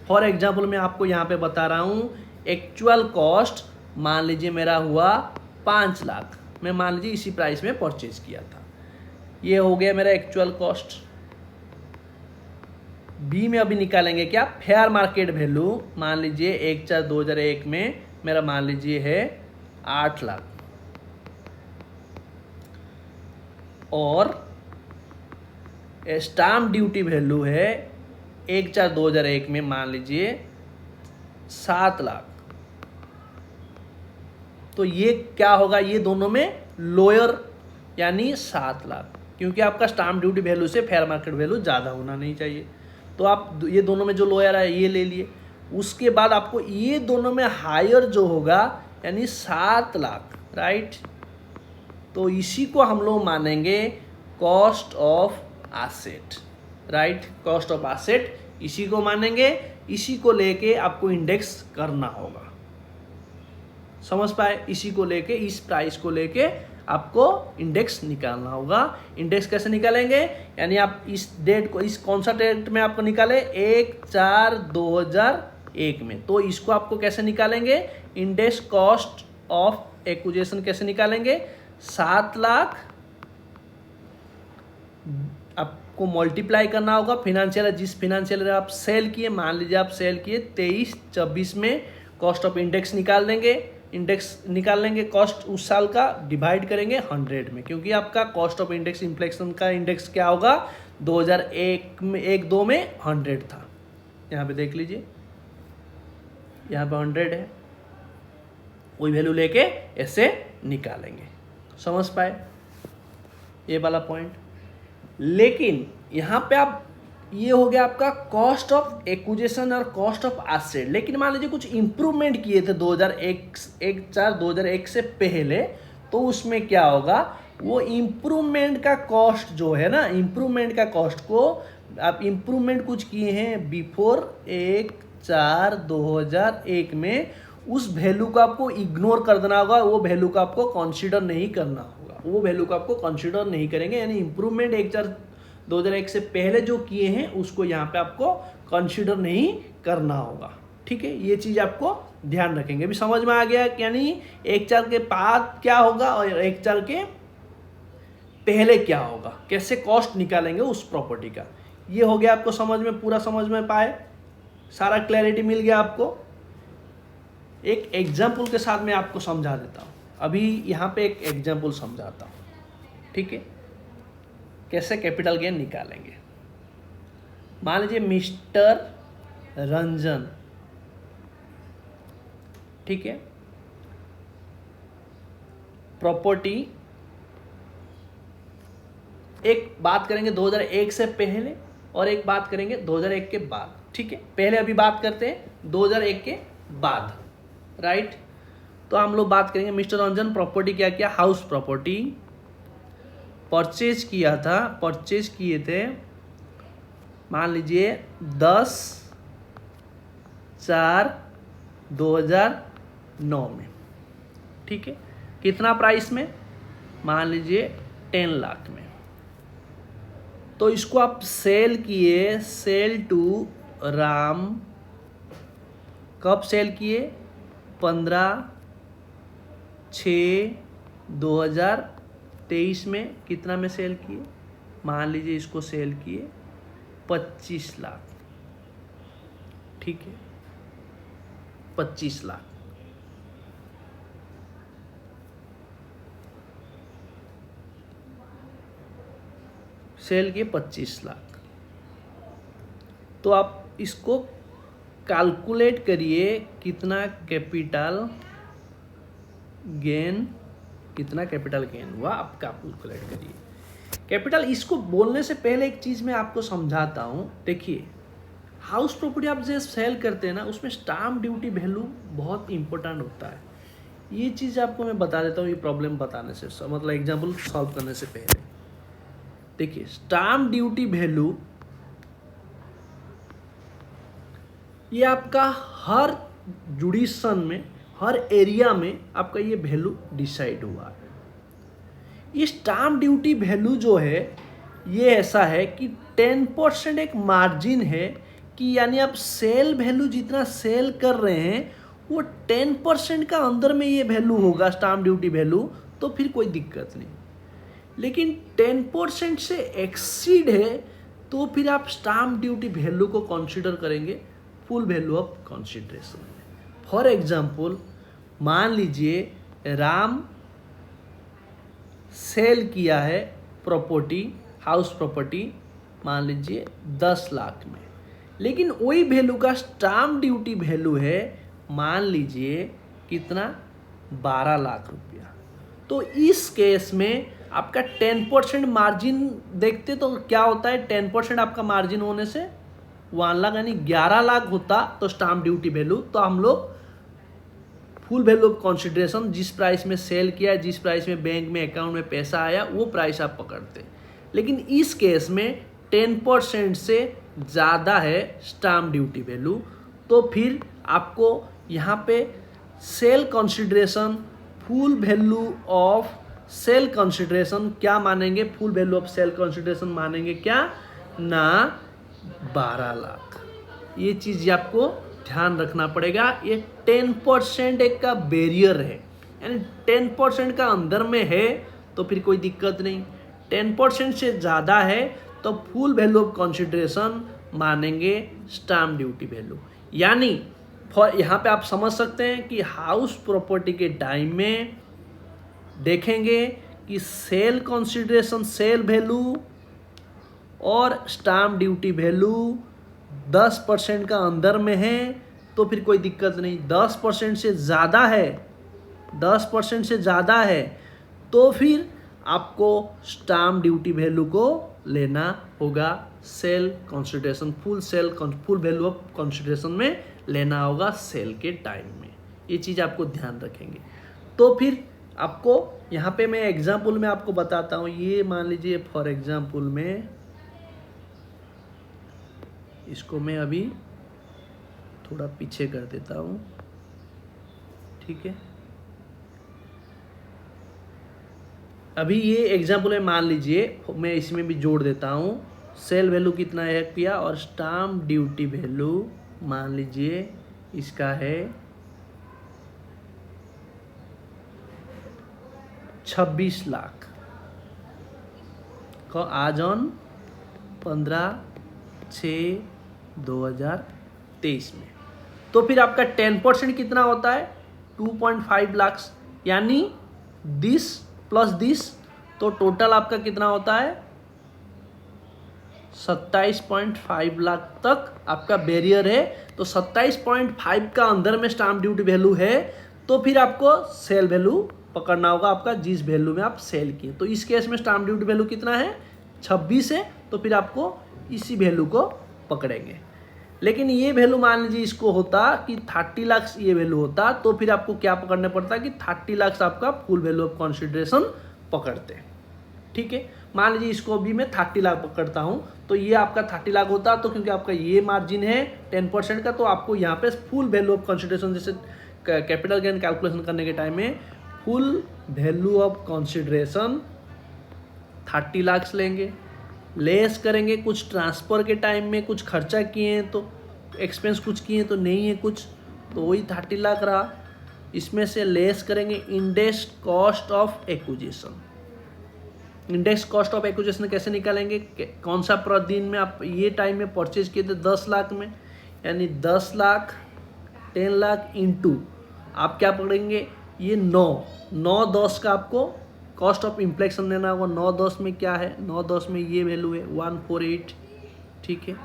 For example मैं आपको यहाँ पे बता रहा हूँ, एक्चुअल कॉस्ट मान लीजिए मेरा हुआ 5 लाख, मैं मान लीजिए इसी प्राइस में परचेज किया था, ये हो गया मेरा एक्चुअल कॉस्ट। बी में अभी निकालेंगे क्या, फेयर मार्केट वैल्यू, मान लीजिए 1/4/2001 में मेरा मान लीजिए है 8 लाख, और स्टाम्प ड्यूटी वैल्यू है 1/4/2001 में मान लीजिए 7 लाख। तो ये क्या होगा, ये दोनों में लोअर यानी 7 लाख, क्योंकि आपका स्टाम्प ड्यूटी वैल्यू से फेयर मार्केट वैल्यू ज़्यादा होना नहीं चाहिए। तो आप ये दोनों में जो लोअर है ये ले लिए। उसके बाद आपको ये दोनों में हायर जो होगा यानी 7 लाख, राइट। तो इसी को हम लोग मानेंगे cost of asset, right. Cost of asset इसी को मानेंगे, इसी को लेके आपको इंडेक्स करना होगा, समझ पाए। इसी को लेके, इस प्राइस को लेके आपको इंडेक्स निकालना होगा। इंडेक्स कैसे निकालेंगे, यानी आप इस डेट को, इस कौन सा डेट में आपको निकाले 1/4/2001 में, तो इसको आपको कैसे निकालेंगे, इंडेक्स कॉस्ट ऑफ एक्विजिशन कैसे निकालेंगे, 7 लाख आपको मल्टीप्लाई करना होगा फिनेंशियल, जिस फिनेंशियल आप सेल किए, मान लीजिए आप सेल किए 23-24 में, कॉस्ट ऑफ इंडेक्स निकाल देंगे, इंडेक्स निकाल लेंगे कॉस्ट उस साल का, डिवाइड करेंगे 100 में, क्योंकि आपका कॉस्ट ऑफ इंडेक्स इन्फ्लेशन का इंडेक्स क्या होगा 2001 में 1-2 में 100 था। यहाँ पे देख लीजिए, यहाँ पे 100 है, वही वैल्यू लेके ऐसे निकालेंगे, समझ पाए ये वाला पॉइंट। लेकिन यहाँ पे आप, ये हो गया आपका कॉस्ट ऑफ एक्विजिशन और कॉस्ट ऑफ एसेट। लेकिन मान लीजिए कुछ इंप्रूवमेंट किए थे 1/4/2001 से पहले, तो उसमें क्या होगा, वो इम्प्रूवमेंट का कॉस्ट जो है ना, इम्प्रूवमेंट का कॉस्ट को आप इम्प्रूवमेंट कुछ किए हैं बिफोर 1/4/2001 में, उस वैल्यू को आपको इग्नोर कर देना होगा, वो वैल्यू को आपको कंसीडर नहीं करना होगा, वो वैल्यू को आपको कंसीडर नहीं करेंगे। यानी इम्प्रूवमेंट 1/4/2001 से पहले जो किए हैं उसको यहाँ पे आपको कंसीडर नहीं करना होगा, ठीक है। ये चीज़ आपको ध्यान रखेंगे। अभी समझ में आ गया, यानी 1/4 के बाद क्या होगा और 1/4 के पहले क्या होगा, कैसे कॉस्ट निकालेंगे उस प्रॉपर्टी का। ये हो गया आपको समझ में, पूरा समझ में पाए, सारा क्लैरिटी मिल गया आपको। एक एग्जाम्पल के साथ मैं आपको समझा देता हूँ। अभी यहाँ पे एक एग्जाम्पल समझाता हूँ, ठीक है, कैसे कैपिटल गेन निकालेंगे। मान लीजिए मिस्टर रंजन, ठीक है, प्रॉपर्टी, एक बात करेंगे 2001 से पहले और एक बात करेंगे 2001 के बाद, ठीक है। पहले अभी बात करते हैं 2001 के बाद, राइट। तो हम लोग बात करेंगे मिस्टर रंजन प्रॉपर्टी क्या किया, हाउस प्रॉपर्टी परचेज किया था, परचेज किए थे मान लीजिए 10/4/2009 में, ठीक है। कितना प्राइस में, मान लीजिए 10 लाख में। तो इसको आप सेल किए, सेल टू राम, कब सेल किए, 15/6/2023 में। कितना में सेल किए, मान लीजिए इसको सेल किए 25 लाख, ठीक है, 25 लाख। सेल किए 25 लाख। तो आप इसको कैलकुलेट करिए कितना कैपिटल गेन हुआ, आप कैलकुलेट करिए कैपिटल। इसको बोलने से पहले एक चीज़ मैं आपको समझाता हूँ। देखिए, हाउस प्रॉपर्टी आप जो सेल करते हैं ना, उसमें स्टाम्प ड्यूटी वैल्यू बहुत इंपॉर्टेंट होता है। ये चीज़ आपको मैं बता देता हूँ, ये प्रॉब्लम बताने से, मतलब एग्जाम्पल सॉल्व करने से पहले। देखिए, स्टाम्प ड्यूटी वैल्यू ये आपका हर जुडिशन में, हर एरिया में आपका ये वैल्यू डिसाइड हुआ है। ये स्टाम्प ड्यूटी वैल्यू जो है ये ऐसा है कि 10% एक मार्जिन है, कि यानी आप सेल वैल्यू जितना सेल कर रहे हैं वो 10% का अंदर में ये वैल्यू होगा स्टाम्प ड्यूटी वैल्यू, तो फिर कोई दिक्कत नहीं। लेकिन 10% से एक्सीड है तो फिर आप स्टाम्प ड्यूटी वैल्यू को कंसीडर करेंगे फुल वैल्यू ऑफ कंसिडरेशन में। फॉर एग्जांपल, मान लीजिए राम सेल किया है प्रॉपर्टी, हाउस प्रॉपर्टी, मान लीजिए 10 लाख में, लेकिन वही वैल्यू का स्टाम्प ड्यूटी वैल्यू है मान लीजिए कितना, 12 लाख रुपया। तो इस केस में आपका 10% मार्जिन देखते तो क्या होता है, 10% आपका मार्जिन होने से 1 लाख यानी 11 लाख होता तो स्टाम्प ड्यूटी वैल्यू, तो हम लोग फुल वैल्यू ऑफ कंसिडरेशन जिस प्राइस में सेल किया, जिस प्राइस में बैंक में अकाउंट में पैसा आया, वो प्राइस आप पकड़ते। लेकिन इस केस में 10% से ज़्यादा है स्टाम्प ड्यूटी वैल्यू, तो फिर आपको यहाँ पे sale consideration, full value of sale consideration क्या मानेंगे, full value of sale consideration मानेंगे क्या ना, 12 लाख। ये चीज़ आपको ध्यान रखना पड़ेगा। ये 10% एक का बैरियर है, यानी 10% का अंदर में है तो फिर कोई दिक्कत नहीं, 10% से ज़्यादा है तो फुल वैल्यू ऑफ कंसिडरेशन मानेंगे स्टाम्प ड्यूटी वैल्यू। यानी यहाँ पे आप समझ सकते हैं कि हाउस प्रॉपर्टी के टाइम में देखेंगे कि सेल कंसिडरेशन, सेल वैल्यू और स्टाम्प ड्यूटी वैल्यू 10% का अंदर में है तो फिर कोई दिक्कत नहीं। 10% से ज़्यादा है, 10% से ज़्यादा है तो फिर आपको स्टाम्प ड्यूटी वैल्यू को लेना होगा, sale consideration, full value of consideration में लेना होगा सेल के टाइम में। ये चीज़ आपको ध्यान रखेंगे। तो फिर आपको यहाँ पे मैं एग्जाम्पल में आपको बताता हूँ। ये मान लीजिए फॉर एग्जाम्पल में इसको मैं अभी थोड़ा पीछे कर देता हूँ, ठीक है। अभी ये एग्जाम्पल में मान लीजिए मैं इसमें भी जोड़ देता हूँ, सेल वैल्यू कितना है रुपया और स्टाम्प ड्यूटी वैल्यू मान लीजिए इसका है 26 लाख को आज ऑन 15/6/2023 में। तो फिर आपका 10% कितना होता है 2.5 लाख, यानी दिस प्लस दिस, तो टोटल आपका कितना होता है 27.5 लाख तक आपका बैरियर है। तो 27.5 का अंदर में स्टाम्प ड्यूटी वैल्यू है तो फिर आपको सेल वैल्यू पकड़ना होगा आपका, जिस वैल्यू में आप सेल किए। तो इस केस में स्टाम्प ड्यूटी वैल्यू कितना है 26 है, तो फिर आपको इसी वैल्यू को पकड़ेंगे। लेकिन ये वैल्यू मान लीजिए इसको होता कि 30 लाख ये वैल्यू होता तो फिर आपको क्या पकड़ना पड़ता कि 30 लाख आपका फुल वैल्यू ऑफ कंसिडरेशन पकड़ते, ठीक है। मान लीजिए इसको भी मैं 30 लाख पकड़ता हूँ तो ये आपका 30 लाख होता, तो क्योंकि आपका ये मार्जिन है 10% का, तो आपको यहाँ पे फुल वैल्यू ऑफ कंसिडरेशन, जैसे कैपिटल गेन कैलकुलेशन करने के टाइम में full value of consideration 30 lakh लेंगे, लेस करेंगे कुछ ट्रांसफ़र के टाइम में कुछ खर्चा किए हैं तो एक्सपेंस कुछ किए हैं तो नहीं है कुछ, तो वही 30 लाख रहा। इसमें से लेस करेंगे index cost of acquisition, index cost of acquisition कैसे निकालेंगे, कौन सा दिन में आप ये टाइम में परचेज किए थे 10 लाख में, यानी 10 लाख 10 लाख इंटू आप क्या पकड़ेंगे, ये 9 10 का आपको कॉस्ट ऑफ इम्प्लेक्शन देना होगा। 9 10 में क्या है, 9 10 में ये वैल्यू है 148, ठीक है।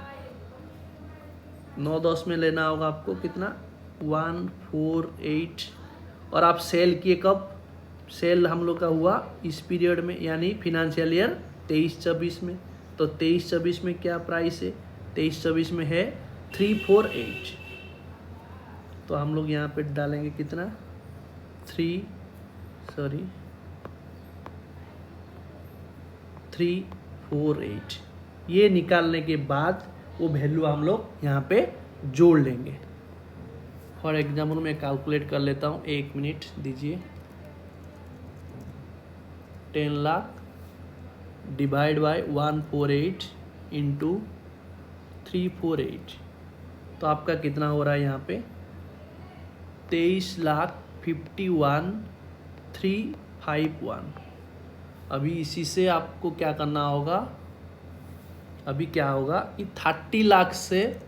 9 10 में लेना होगा आपको कितना 148, और आप सेल किए कब, सेल हम लोग का हुआ इस पीरियड में, यानी फिनेंशियल ईयर 23-24 में। तो 23-24 में क्या प्राइस है, 23-24 में है 348। तो हम लोग यहाँ पे डालेंगे कितना 348। ये निकालने के बाद वो वैल्यू हम लोग यहाँ पे जोड़ लेंगे। फॉर एग्जाम्पल मैं कैलकुलेट कर लेता हूँ, 1 मिनट दीजिए। 10 लाख डिवाइड बाय 148 इंटू 348, तो आपका कितना हो रहा है यहाँ पे 23,51,351। अभी इसी से आपको क्या करना होगा, अभी क्या होगा कि 30 लाख से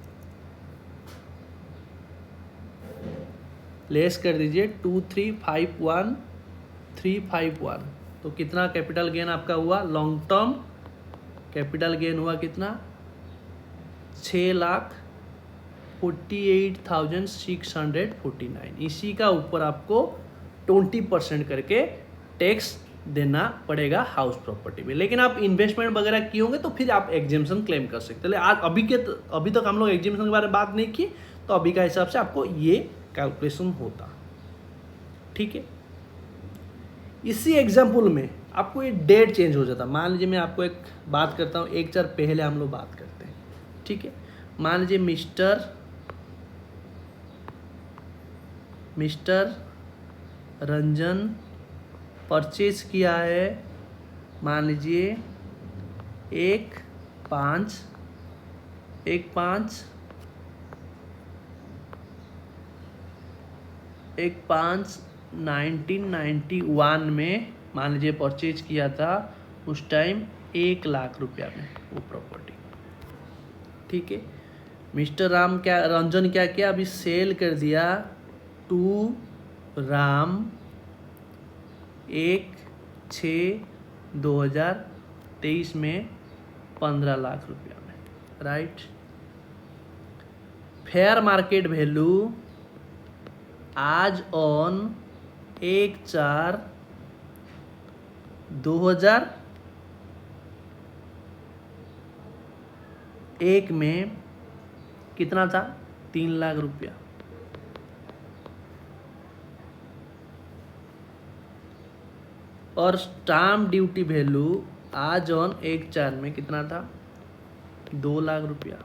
लेस कर दीजिए 23,51,351। तो कितना कैपिटल गेन आपका हुआ, लॉन्ग टर्म कैपिटल गेन हुआ कितना 6,48,649। इसी का ऊपर आपको 20% करके टैक्स देना पड़ेगा हाउस प्रॉपर्टी में। लेकिन आप इन्वेस्टमेंट वगैरह किए होंगे तो फिर आप एग्जेम्पशन क्लेम कर सकते हैं। आज अभी तक हम लोग एग्जेम्पशन के बारे में बात नहीं की, तो अभी का हिसाब से आपको ये कैलकुलेशन होता, ठीक है। इसी एग्जाम्पल में आपको ये डेट चेंज हो जाता। मान लीजिए मैं आपको एक बात करता हूँ, 1-4 पहले हम लोग बात करते हैं, ठीक है। मान लीजिए मिस्टर रंजन परचेज किया है, मान लीजिए 1/5/1991 में मान लीजिए परचेज किया था, उस टाइम 1 लाख रुपया में वो प्रॉपर्टी, ठीक है। मिस्टर रंजन क्या किया, अभी सेल कर दिया टू राम 1/6/2023 में 15 लाख रुपया में, right. Fair market value as on 1/4/2001 में कितना था 3 लाख रुपया। और stamp duty value as on 1/4 में कितना था 2 लाख रुपया।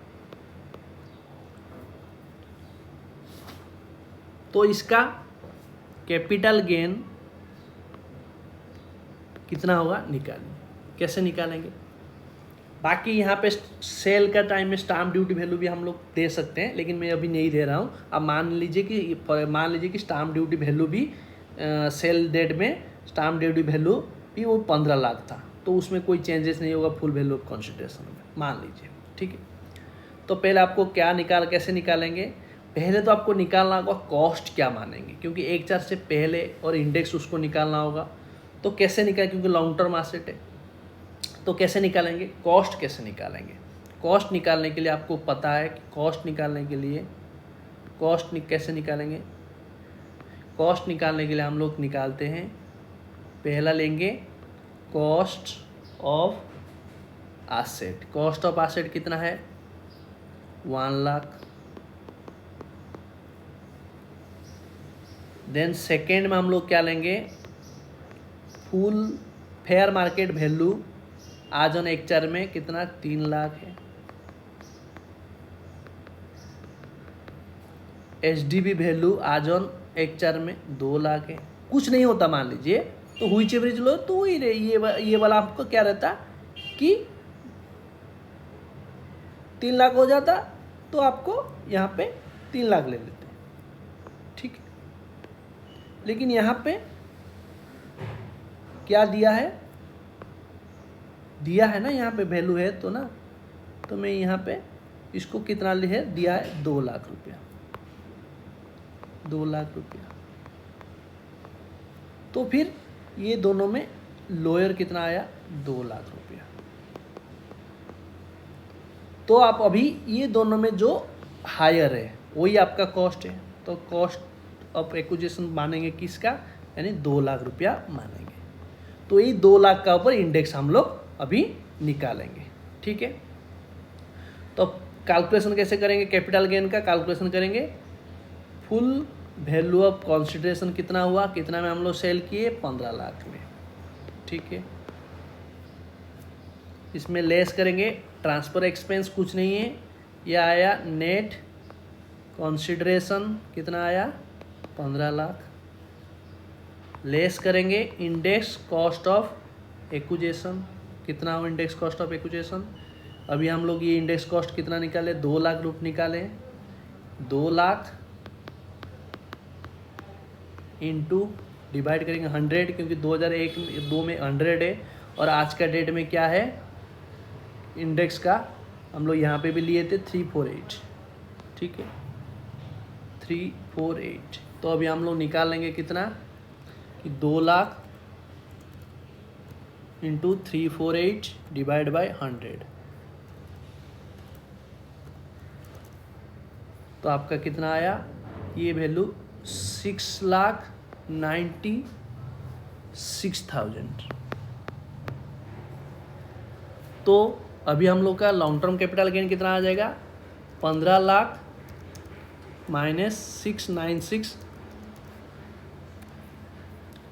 तो इसका कैपिटल गेन कितना होगा निकालेंगे। कैसे निकालेंगे, बाकी यहाँ पे सेल का टाइम में स्टाम्प ड्यूटी वैल्यू भी हम लोग दे सकते हैं, लेकिन मैं अभी नहीं दे रहा हूँ। अब मान लीजिए कि स्टाम्प ड्यूटी वैल्यू भी सेल डेट में स्टाम्प ड्यूटी वैल्यू भी वो 15 लाख था, तो उसमें कोई चेंजेस नहीं होगा फुल वैल्यू ऑफ कंसिडरेशन में, मान लीजिए, ठीक है। तो पहले आपको कैसे निकालेंगे, पहले तो आपको निकालना होगा कॉस्ट क्या मानेंगे, क्योंकि 1/4 से पहले और इंडेक्स उसको निकालना होगा। तो कैसे निकालें, क्योंकि लॉन्ग टर्म एसेट है, तो कैसे निकालेंगे, कॉस्ट कैसे निकालेंगे। कॉस्ट निकालने के लिए आपको पता है कि कैसे निकालेंगे। कॉस्ट निकालने के लिए हम लोग निकालते हैं, पहला लेंगे cost of asset. Cost of asset कितना है 1 लाख। देन सेकेंड में हम लोग क्या लेंगे, full fair market value as on 1/4 में कितना 3 लाख है। एचडीबी वैल्यू आज ऑन 1/4 में 2 लाख है। कुछ नहीं होता मान लीजिए, तो हुईच एवरेज लो तो वही ये वाला आपको क्या रहता कि 3 लाख हो जाता, तो आपको यहाँ पे 3 लाख ले लेते, ठीक है। लेकिन यहाँ पे क्या दिया है दिया है ना, यहाँ पे वैल्यू है तो ना, तो मैं यहाँ पे इसको कितना लिया दिया है 2 लाख रुपया, 2 लाख रुपया। तो फिर ये दोनों में लोअर कितना आया 2 लाख रुपया। तो आप अभी ये दोनों में जो हायर है वही आपका कॉस्ट है, तो कॉस्ट ऑफ एक्विजिशन मानेंगे किसका, यानी 2 लाख रुपया मानेंगे। तो ये 2 लाख का ऊपर इंडेक्स हम लोग अभी निकालेंगे, ठीक है। तो कैलकुलेशन कैसे करेंगे, कैपिटल गेन का कैलकुलेशन करेंगे। फुल वैल्यू ऑफ कंसिडरेशन कितना हुआ, कितना में हम लोग सेल किए 15 लाख में, ठीक है। इसमें लेस करेंगे, ट्रांसफ़र एक्सपेंस कुछ नहीं है, यह आया नेट कंसिडरेशन कितना आया 15 लाख। लेस करेंगे इंडेक्स कॉस्ट ऑफ एक्विजिशन, कितना हो इंडेक्स कॉस्ट ऑफ एक्विजिशन। अभी हम लोग ये इंडेक्स कॉस्ट कितना निकाले 2 लाख रुपये निकाले, 2 लाख इंटू डिवाइड करेंगे 100, क्योंकि 2001-2 में 100 है और आज का डेट में क्या है इंडेक्स का, हम लोग यहाँ पे भी लिए थे 348, ठीक है 348। तो अभी हम लोग निकाल लेंगे कितना कि 2 लाख इंटू 348 डिवाइड बाय 100, तो आपका कितना आया, ये वैल्यू 6,96,000। तो अभी हम लोग का लॉन्ग टर्म कैपिटल गेन कितना आ जाएगा 15 लाख माइनस 696,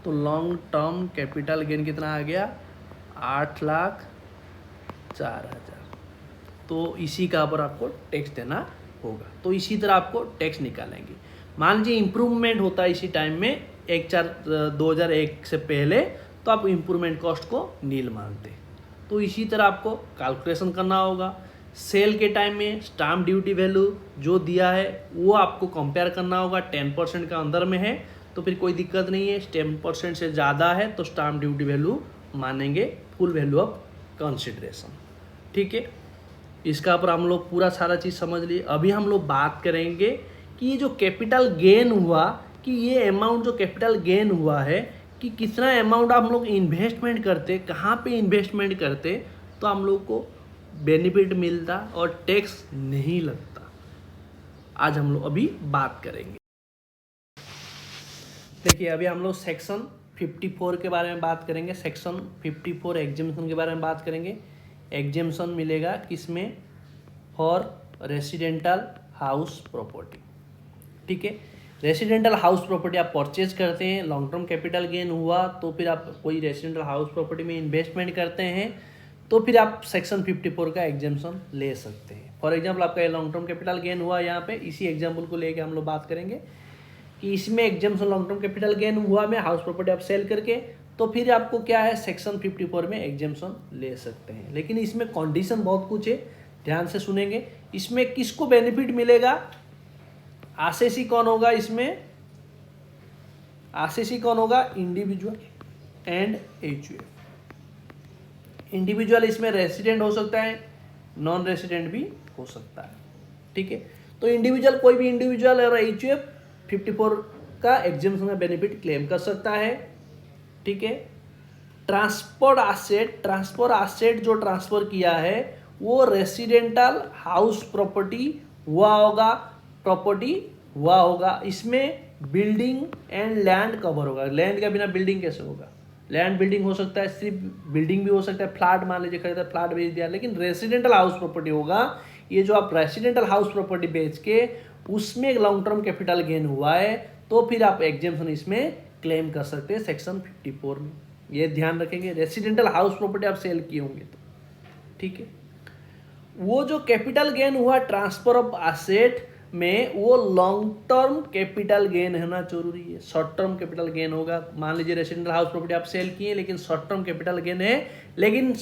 तो लॉन्ग टर्म कैपिटल गेन कितना आ गया 8,04,000। तो इसी का ऊपर आपको टैक्स देना होगा। तो इसी तरह आपको टैक्स निकालेंगे। मान लीजिए इम्प्रूवमेंट होता है इसी टाइम में 1/4/2001 से पहले, तो आप इम्प्रूवमेंट कॉस्ट को नील मानते। तो इसी तरह आपको कैलकुलेशन करना होगा। सेल के टाइम में स्टाम्प ड्यूटी वैल्यू जो दिया है वो आपको कंपेयर करना होगा, 10% का अंदर में है तो फिर कोई दिक्कत नहीं है, 10% से ज़्यादा है तो स्टाम्प ड्यूटी वैल्यू मानेंगे फुल वैल्यू ऑफ कंसिडरेशन, ठीक है। इसका ऊपर हम लोग पूरा सारा चीज़ समझ लिए। अभी हम लोग बात करेंगे कि ये जो कैपिटल गेन हुआ, कि ये अमाउंट जो कैपिटल गेन हुआ है कि कितना अमाउंट हम लोग इन्वेस्टमेंट करते, कहाँ पे इन्वेस्टमेंट करते तो हम लोग को बेनिफिट मिलता और टैक्स नहीं लगता। आज हम लोग अभी बात करेंगे। देखिए अभी हम लोग सेक्शन 54 के बारे में बात करेंगे। सेक्शन 54 एग्जेम्पशन के बारे में बात करेंगे। एग्जेम्पशन मिलेगा किसमें, फॉर रेसिडेंटल हाउस प्रॉपर्टी, ठीक है। रेसिडेंटल हाउस प्रॉपर्टी आप परचेज करते हैं, लॉन्ग टर्म कैपिटल गेन हुआ तो फिर आप कोई रेसिडेंटल हाउस प्रॉपर्टी में इन्वेस्टमेंट करते हैं तो फिर आप सेक्शन 54 का एग्जाम्पशन ले सकते हैं। फॉर एग्जांपल आपका लॉन्ग टर्म कैपिटल गेन हुआ, यहाँ पे इसी एग्जांपल को लेके हम लोग बात करेंगे कि इसमें exemption long term capital gain हुआ में हाउस प्रॉपर्टी आप सेल करके, तो फिर आपको क्या है सेक्शन 54 में एग्जाम्पशन ले सकते हैं। लेकिन इसमें कंडीशन बहुत कुछ है, ध्यान से सुनेंगे। इसमें किसको बेनिफिट मिलेगा, आरसीसी कौन होगा इसमें, आरसीसी कौन होगा, इंडिविजुअल एंड एचयूएफ। इंडिविजुअल इसमें रेसिडेंट हो सकता है, नॉन रेसिडेंट भी हो सकता है, ठीक है। तो इंडिविजुअल, कोई भी इंडिविजुअल और एचयूएफ 54 का एग्जाम्पशन का बेनिफिट क्लेम कर सकता है, ठीक है। ट्रांसफर एसेट जो ट्रांसफर किया है वो रेसिडेंटल हाउस प्रॉपर्टी हुआ होगा, इसमें बिल्डिंग एंड लैंड कवर होगा। लैंड का बिना बिल्डिंग कैसे होगा, लैंड बिल्डिंग हो सकता है, सिर्फ बिल्डिंग भी हो सकता है, फ्लैट मान लीजिए खरीदा फ्लैट बेच दिया, लेकिन रेसिडेंटल हाउस प्रॉपर्टी होगा। ये जो आप रेसिडेंटल हाउस प्रॉपर्टी बेच के उसमें लॉन्ग टर्म कैपिटल गेन हुआ है तो फिर आप एग्जाम्पशन इसमें क्लेम कर सकते हैं सेक्शन 54 में। ये ध्यान रखेंगे, रेसिडेंटल हाउस प्रॉपर्टी आप सेल किए होंगे तो, ठीक है। वो जो कैपिटल गेन हुआ ट्रांसफर ऑफ एसेट में, वो लॉन्ग टर्म कैपिटल गेन होना जरूरी है। शॉर्ट टर्म कैपिटल गेन होगा, मान लीजिए रेसिडेंटल हाउस प्रॉपर्टी आप सेल किए लेकिन शॉर्ट टर्म कैपिटल गेन है, लेकिन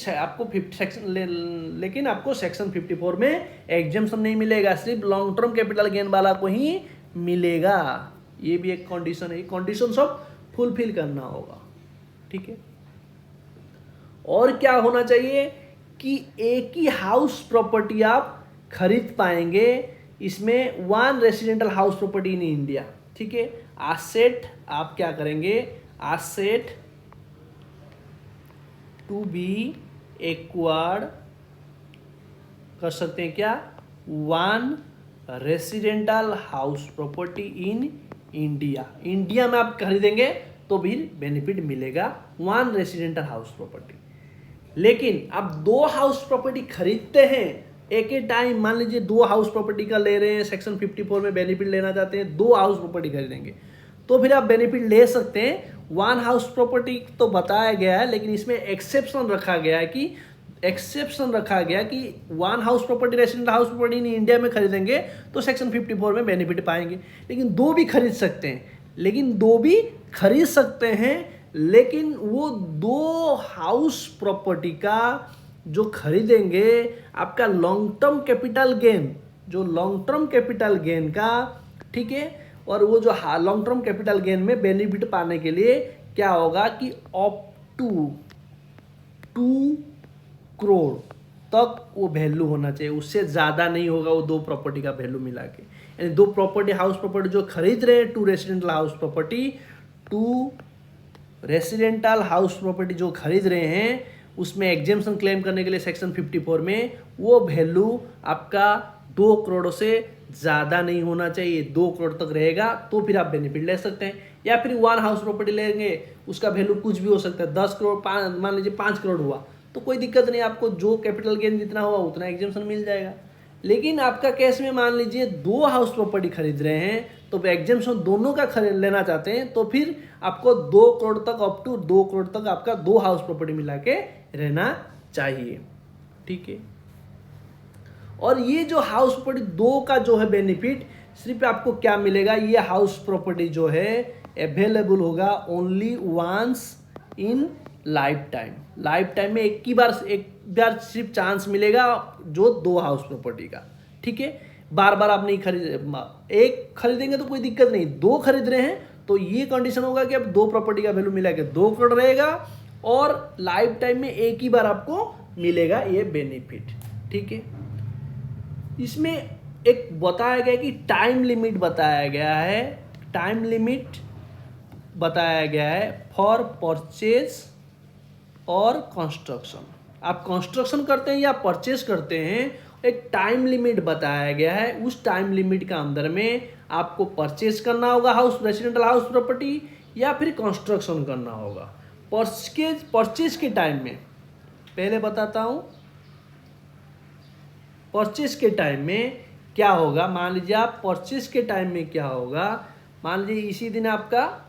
आपको सेक्शन 54 में एग्जाम्पशन नहीं मिलेगा, सिर्फ लॉन्ग टर्म कैपिटल गेन वाला को ही मिलेगा। ये भी एक कंडीशन है, कंडीशन सब फुलफिल करना होगा, ठीक है। और क्या होना चाहिए कि एक ही हाउस प्रॉपर्टी आप खरीद पाएंगे, इसमें one residential house property in India. ठीक है, एसेट आप क्या करेंगे, एसेट टू बी एक्वायर्ड कर सकते हैं क्या, one residential house property in India. India में आप खरीदेंगे तो भी बेनिफिट मिलेगा वन रेसिडेंटल हाउस प्रॉपर्टी। लेकिन आप दो हाउस प्रॉपर्टी खरीदते हैं एक ही टाइम, मान लीजिए दो हाउस प्रॉपर्टी का ले रहे हैं, सेक्शन 54 में बेनिफिट लेना चाहते हैं, दो हाउस प्रॉपर्टी खरीदेंगे तो फिर आप बेनिफिट ले सकते हैं। वन हाउस प्रॉपर्टी तो बताया गया है, लेकिन इसमें एक्सेप्शन रखा गया है कि one house property resident house property in India में खरीदेंगे तो सेक्शन 54 में बेनिफिट पाएंगे। लेकिन दो भी खरीद सकते हैं, लेकिन वो दो हाउस प्रॉपर्टी का जो खरीदेंगे, आपका लॉन्ग टर्म कैपिटल गेन का, ठीक है, और वो जो लॉन्ग टर्म कैपिटल गेन में बेनिफिट पाने के लिए क्या होगा कि अप टू 2 करोड़ तक वो वैल्यू होना चाहिए, उससे ज़्यादा नहीं होगा वो दो प्रॉपर्टी का वैल्यू मिला के। यानी दो प्रॉपर्टी हाउस प्रॉपर्टी जो खरीद रहे हैं, टू रेसिडेंटल हाउस प्रॉपर्टी जो खरीद रहे हैं, उसमें एग्जेम्पशन क्लेम करने के लिए सेक्शन 54 में वो वैल्यू आपका 2 करोड़ से ज़्यादा नहीं होना चाहिए, 2 करोड़ तक रहेगा तो फिर आप बेनिफिट ले सकते हैं। या फिर वन हाउस प्रॉपर्टी लेंगे, उसका वैल्यू कुछ भी हो सकता है, 10 करोड़, मान लीजिए 5 करोड़ हुआ तो कोई दिक्कत नहीं, आपको जो कैपिटल गेन जितना हुआ उतना एग्जेम्पशन मिल जाएगा। लेकिन आपका केस में मान लीजिए दो हाउस प्रॉपर्टी खरीद रहे हैं तो एग्जेम्पशन दोनों का खरीद लेना चाहते हैं तो फिर आपको 2 करोड़ तक, अप टू 2 करोड़ तक आपका दो हाउस प्रॉपर्टी मिला के रहना चाहिए। ठीक है, और ये जो हाउस प्रॉपर्टी दो का जो है बेनिफिट, सिर्फ आपको क्या मिलेगा, ये हाउस प्रॉपर्टी जो है अवेलेबल होगा only once in life time में एक बार सिर्फ चांस मिलेगा जो दो हाउस प्रॉपर्टी का। ठीक है, बार बार आप नहीं एक खरीदेंगे तो कोई दिक्कत नहीं, दो खरीद रहे हैं तो ये कंडीशन होगा कि अब दो प्रॉपर्टी का वैल्यू मिला के 2 करोड़ रहेगा और लाइफ टाइम में एक ही बार आपको मिलेगा ये बेनिफिट। ठीक है, इसमें एक बताया गया कि टाइम लिमिट बताया गया है फॉर परचेज और कंस्ट्रक्शन। आप कंस्ट्रक्शन करते हैं या परचेज करते हैं, एक टाइम लिमिट बताया गया है, उस टाइम लिमिट का अंदर में आपको परचेज करना होगा रेसिडेंटल हाउस प्रॉपर्टी या फिर कंस्ट्रक्शन करना होगा। परचेज के टाइम में पहले बताता हूं, परचेज के टाइम में क्या होगा, मान लीजिए आप परचेज के टाइम में क्या होगा, मान लीजिए इसी दिन आपका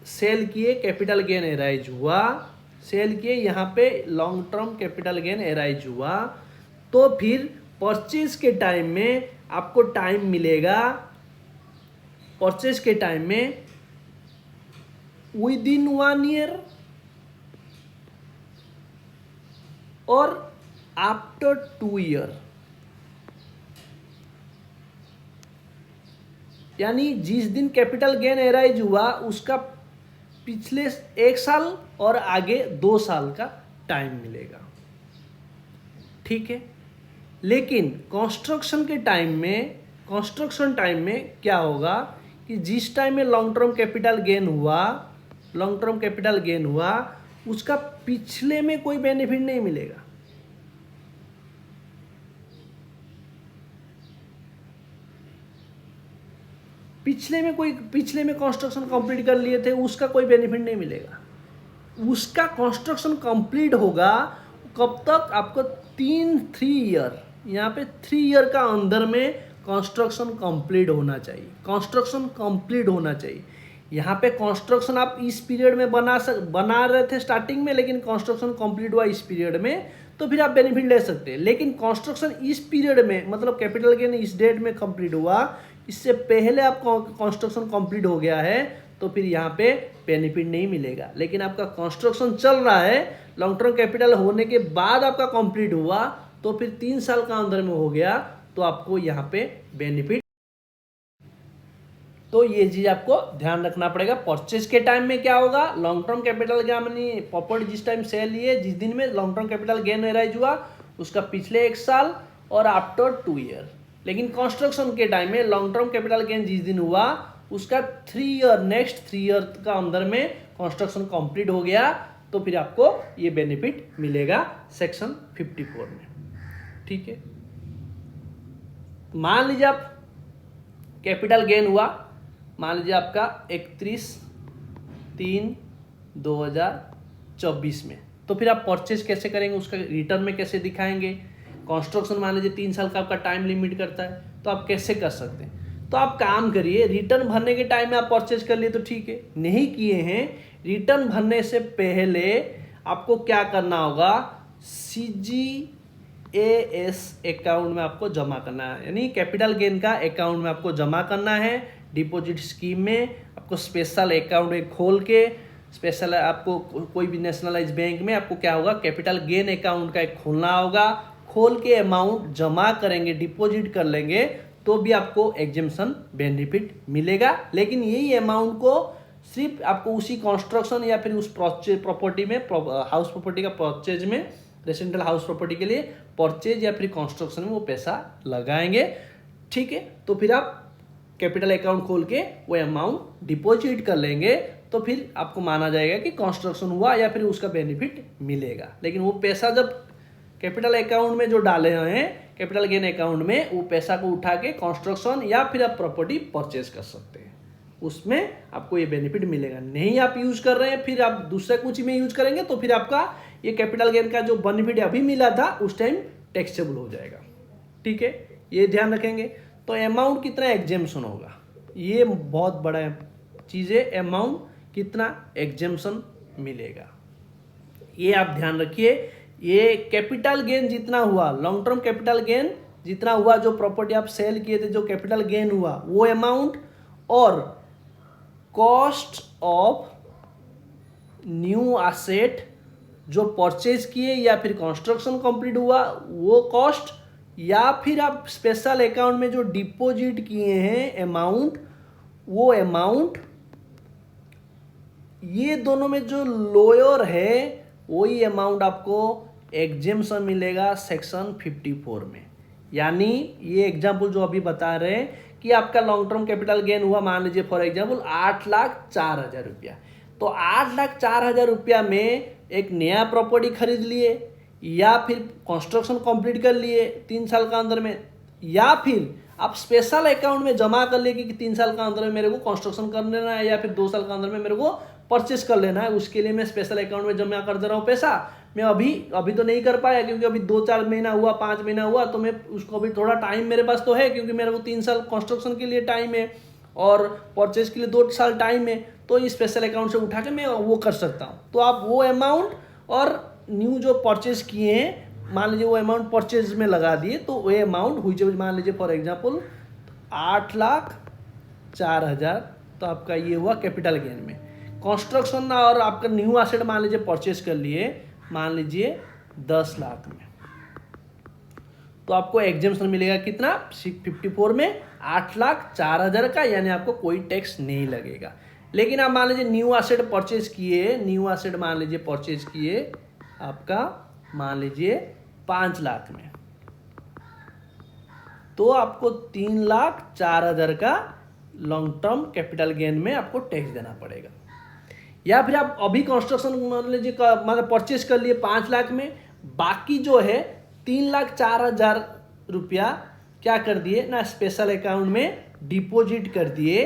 सेल किए, कैपिटल गेन एराइज हुआ, सेल किए, यहाँ पे long term capital gain arise हुआ, तो फिर परचेज के टाइम में आपको टाइम मिलेगा, परचेज के टाइम में विद इन 1 ईयर और आफ्टर 2 ईयर। यानी जिस दिन कैपिटल गेन एराइज हुआ उसका पिछले 1 साल और आगे 2 साल का टाइम मिलेगा। ठीक है, लेकिन कंस्ट्रक्शन टाइम में क्या होगा कि जिस टाइम में लॉन्ग टर्म कैपिटल गेन हुआ उसका पिछले में कोई बेनिफिट नहीं मिलेगा। पिछले में कंस्ट्रक्शन कंप्लीट कर लिए थे, उसका कोई बेनिफिट नहीं मिलेगा। उसका कंस्ट्रक्शन कंप्लीट होगा कब तक, आपको 3 ईयर, यहाँ पे 3 ईयर का अंदर में कंस्ट्रक्शन कंप्लीट होना चाहिए। यहाँ पे कंस्ट्रक्शन आप इस पीरियड में बना रहे थे स्टार्टिंग में, लेकिन कंस्ट्रक्शन कंप्लीट हुआ इस पीरियड में तो फिर आप बेनिफिट ले सकते हैं। लेकिन कंस्ट्रक्शन इस पीरियड में, मतलब कैपिटल गेन इस डेट में कंप्लीट हुआ, इससे पहले आप कंस्ट्रक्शन कंप्लीट हो गया है तो फिर यहाँ पे बेनिफिट नहीं मिलेगा। लेकिन आपका कंस्ट्रक्शन चल रहा है, लॉन्ग टर्म कैपिटल होने के बाद आपका कंप्लीट हुआ तो फिर 3 साल का अंदर में हो गया तो आपको यहाँ पे बेनिफिट तो ये चीज आपको ध्यान रखना पड़ेगा। परचेज के टाइम में क्या होगा, लॉन्ग टर्म कैपिटल गेन यानी प्रॉपर्टी जिस टाइम सेल लिए, जिस दिन में long term capital gain arise हुआ उसका पिछले 1 साल और आफ्टर 2 ईयर। लेकिन कंस्ट्रक्शन के टाइम में लॉन्ग टर्म कैपिटल गेन जिस दिन हुआ उसका 3 ईयर, नेक्स्ट 3 ईयर का अंदर में कंस्ट्रक्शन कंप्लीट हो गया, तो फिर आपको ये बेनिफिट मिलेगा सेक्शन 54 में। ठीक है, मान लीजिए आप कैपिटल गेन हुआ, मान लीजिए आपका 31/3/2024 में, तो फिर आप परचेज कैसे करेंगे, उसका रिटर्न में कैसे दिखाएंगे। कंस्ट्रक्शन मान लीजिए 3 साल का आपका टाइम लिमिट करता है, तो आप कैसे कर सकते हैं। तो आप काम करिए, रिटर्न भरने के टाइम में आप परचेज कर लिए तो ठीक है, नहीं किए हैं, रिटर्न भरने से पहले आपको क्या करना होगा, CGAS अकाउंट में आपको जमा करना है, यानी कैपिटल गेन का अकाउंट में आपको जमा करना है। डिपॉजिट स्कीम में आपको स्पेशल अकाउंट खोल के, स्पेशल आपको कोई भी नेशनलाइज बैंक में आपको क्या होगा, कैपिटल गेन अकाउंट का एक खोलना होगा। खोल के अमाउंट जमा करेंगे, डिपॉजिट कर लेंगे, तो भी आपको एग्जेम्पशन बेनिफिट मिलेगा। लेकिन यही अमाउंट को सिर्फ आपको उसी कंस्ट्रक्शन या फिर उस प्रॉपर्टी में, हाउस प्रॉपर्टी का परचेज में, रेसिडेंशियल हाउस प्रॉपर्टी के लिए परचेज या फिर कंस्ट्रक्शन में वो पैसा लगाएंगे। ठीक है, तो फिर आप कैपिटल अकाउंट खोल के वो अमाउंट डिपॉजिट कर लेंगे, तो फिर आपको माना जाएगा कि कंस्ट्रक्शन हुआ या फिर उसका बेनिफिट मिलेगा। लेकिन वो पैसा जब कैपिटल अकाउंट में जो डाले हैं, कैपिटल गेन अकाउंट में, वो पैसा को उठा के कंस्ट्रक्शन या फिर आप प्रॉपर्टी परचेज कर सकते हैं, उसमें आपको ये बेनिफिट मिलेगा। नहीं आप यूज कर रहे हैं, फिर आप दूसरा कुछ में यूज करेंगे, तो फिर आपका ये कैपिटल गेन का जो बेनिफिट अभी मिला था उस टाइम टैक्सेबल हो जाएगा। ठीक है, ये ध्यान रखेंगे। तो अमाउंट कितना एग्जेम्पशन होगा, ये बहुत बड़ा चीज है, अमाउंट कितना एग्जेम्पशन मिलेगा, ये आप ध्यान रखिए। ये कैपिटल गेन जितना हुआ, लॉन्ग टर्म कैपिटल गेन जितना हुआ, जो प्रॉपर्टी आप सेल किए थे, जो कैपिटल गेन हुआ वो अमाउंट, और कॉस्ट ऑफ न्यू एसेट जो परचेज किए या फिर कंस्ट्रक्शन कंप्लीट हुआ वो कॉस्ट, या फिर आप स्पेशल अकाउंट में जो डिपॉजिट किए हैं अमाउंट, वो अमाउंट, ये दोनों में जो लोअर है वही अमाउंट आपको एग्जेम्पशन मिलेगा सेक्शन 54 में। यानी ये एग्जाम्पल जो अभी बता रहे हैं कि आपका लॉन्ग टर्म कैपिटल गेन हुआ, मान लीजिए फॉर एग्जाम्पल 8,04,000 रुपया, तो 8,04,000 रुपया में एक नया प्रॉपर्टी खरीद लिए या फिर कंस्ट्रक्शन कंप्लीट कर लिए 3 साल का अंदर में, या फिर आप स्पेशल अकाउंट में जमा कर लिए कि 3 साल का अंदर में मेरे को कंस्ट्रक्शन कर लेना है या फिर 2 साल का अंदर में मेरे को परचेस कर लेना है, उसके लिए मैं स्पेशल अकाउंट में जमा कर दे रहा हूँ पैसा। मैं अभी तो नहीं कर पाया क्योंकि अभी 2-4 महीना हुआ, 5 महीना हुआ, तो मैं उसको अभी थोड़ा टाइम मेरे पास तो है, क्योंकि मेरे को 3 साल कंस्ट्रक्शन के लिए टाइम है और परचेज के लिए 2 साल टाइम है, तो इस स्पेशल अकाउंट से उठा के मैं वो कर सकता हूँ। तो आप वो अमाउंट और न्यू जो परचेज किए हैं, मान लीजिए वो अमाउंट परचेज में लगा दिए, तो वो अमाउंट हुई, जब मान लीजिए फॉर एग्जाम्पल 8,04,000, तो आपका ये हुआ कैपिटल गेन में। कंस्ट्रक्शन और आपका न्यू एसेट मान लीजिए परचेज कर लिए, मान लीजिए 10 लाख में, तो आपको एग्जेम्पशन मिलेगा कितना, 54 में 8,04,000 का, यानी आपको कोई टैक्स नहीं लगेगा। लेकिन आप मान लीजिए न्यू एसेट परचेज किए, न्यू एसेट मान लीजिए परचेज किए आपका मान लीजिए 5 लाख में, तो आपको 3,04,000 का लॉन्ग टर्म कैपिटल गेन में आपको टैक्स देना पड़ेगा। या फिर आप अभी कंस्ट्रक्शन मान लीजिए मतलब परचेज कर लिए 5 लाख में, बाकी जो है 3,04,000 रुपया क्या कर दिए ना, स्पेशल अकाउंट में डिपॉजिट कर दिए,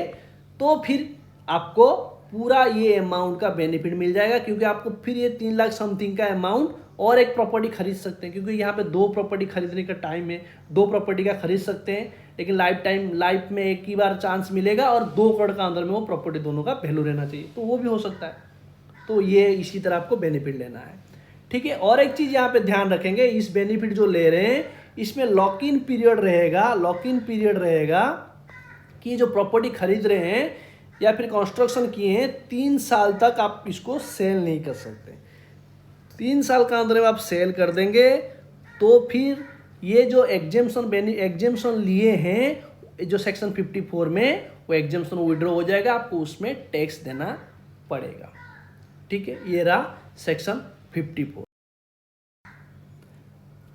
तो फिर आपको पूरा ये अमाउंट का बेनिफिट मिल जाएगा, क्योंकि आपको फिर ये 3 लाख समथिंग का अमाउंट और एक प्रॉपर्टी खरीद सकते हैं, क्योंकि यहाँ पे 2 प्रॉपर्टी खरीदने का टाइम है, 2 प्रॉपर्टी का खरीद सकते हैं, लेकिन लाइफ में एक ही बार चांस मिलेगा और 2 करोड़ का अंदर में वो प्रॉपर्टी दोनों का वैल्यू रहना चाहिए, तो वो भी हो सकता है। तो ये इसी तरह आपको बेनिफिट लेना है। ठीक है, और एक चीज़ यहाँ पे ध्यान रखेंगे, इस बेनिफिट जो ले रहे हैं इसमें लॉक इन पीरियड रहेगा कि जो प्रॉपर्टी खरीद रहे हैं या फिर कंस्ट्रक्शन किए हैं 3 साल तक आप इसको सेल नहीं कर सकते। 3 साल का अंदर में आप सेल कर देंगे तो फिर ये जो एग्जेम्पशन लिए हैं जो सेक्शन 54 में, वो एग्जेम्पशन विड्रॉ हो जाएगा, आपको उसमें टैक्स देना पड़ेगा। ठीक है, ये रहा सेक्शन 54।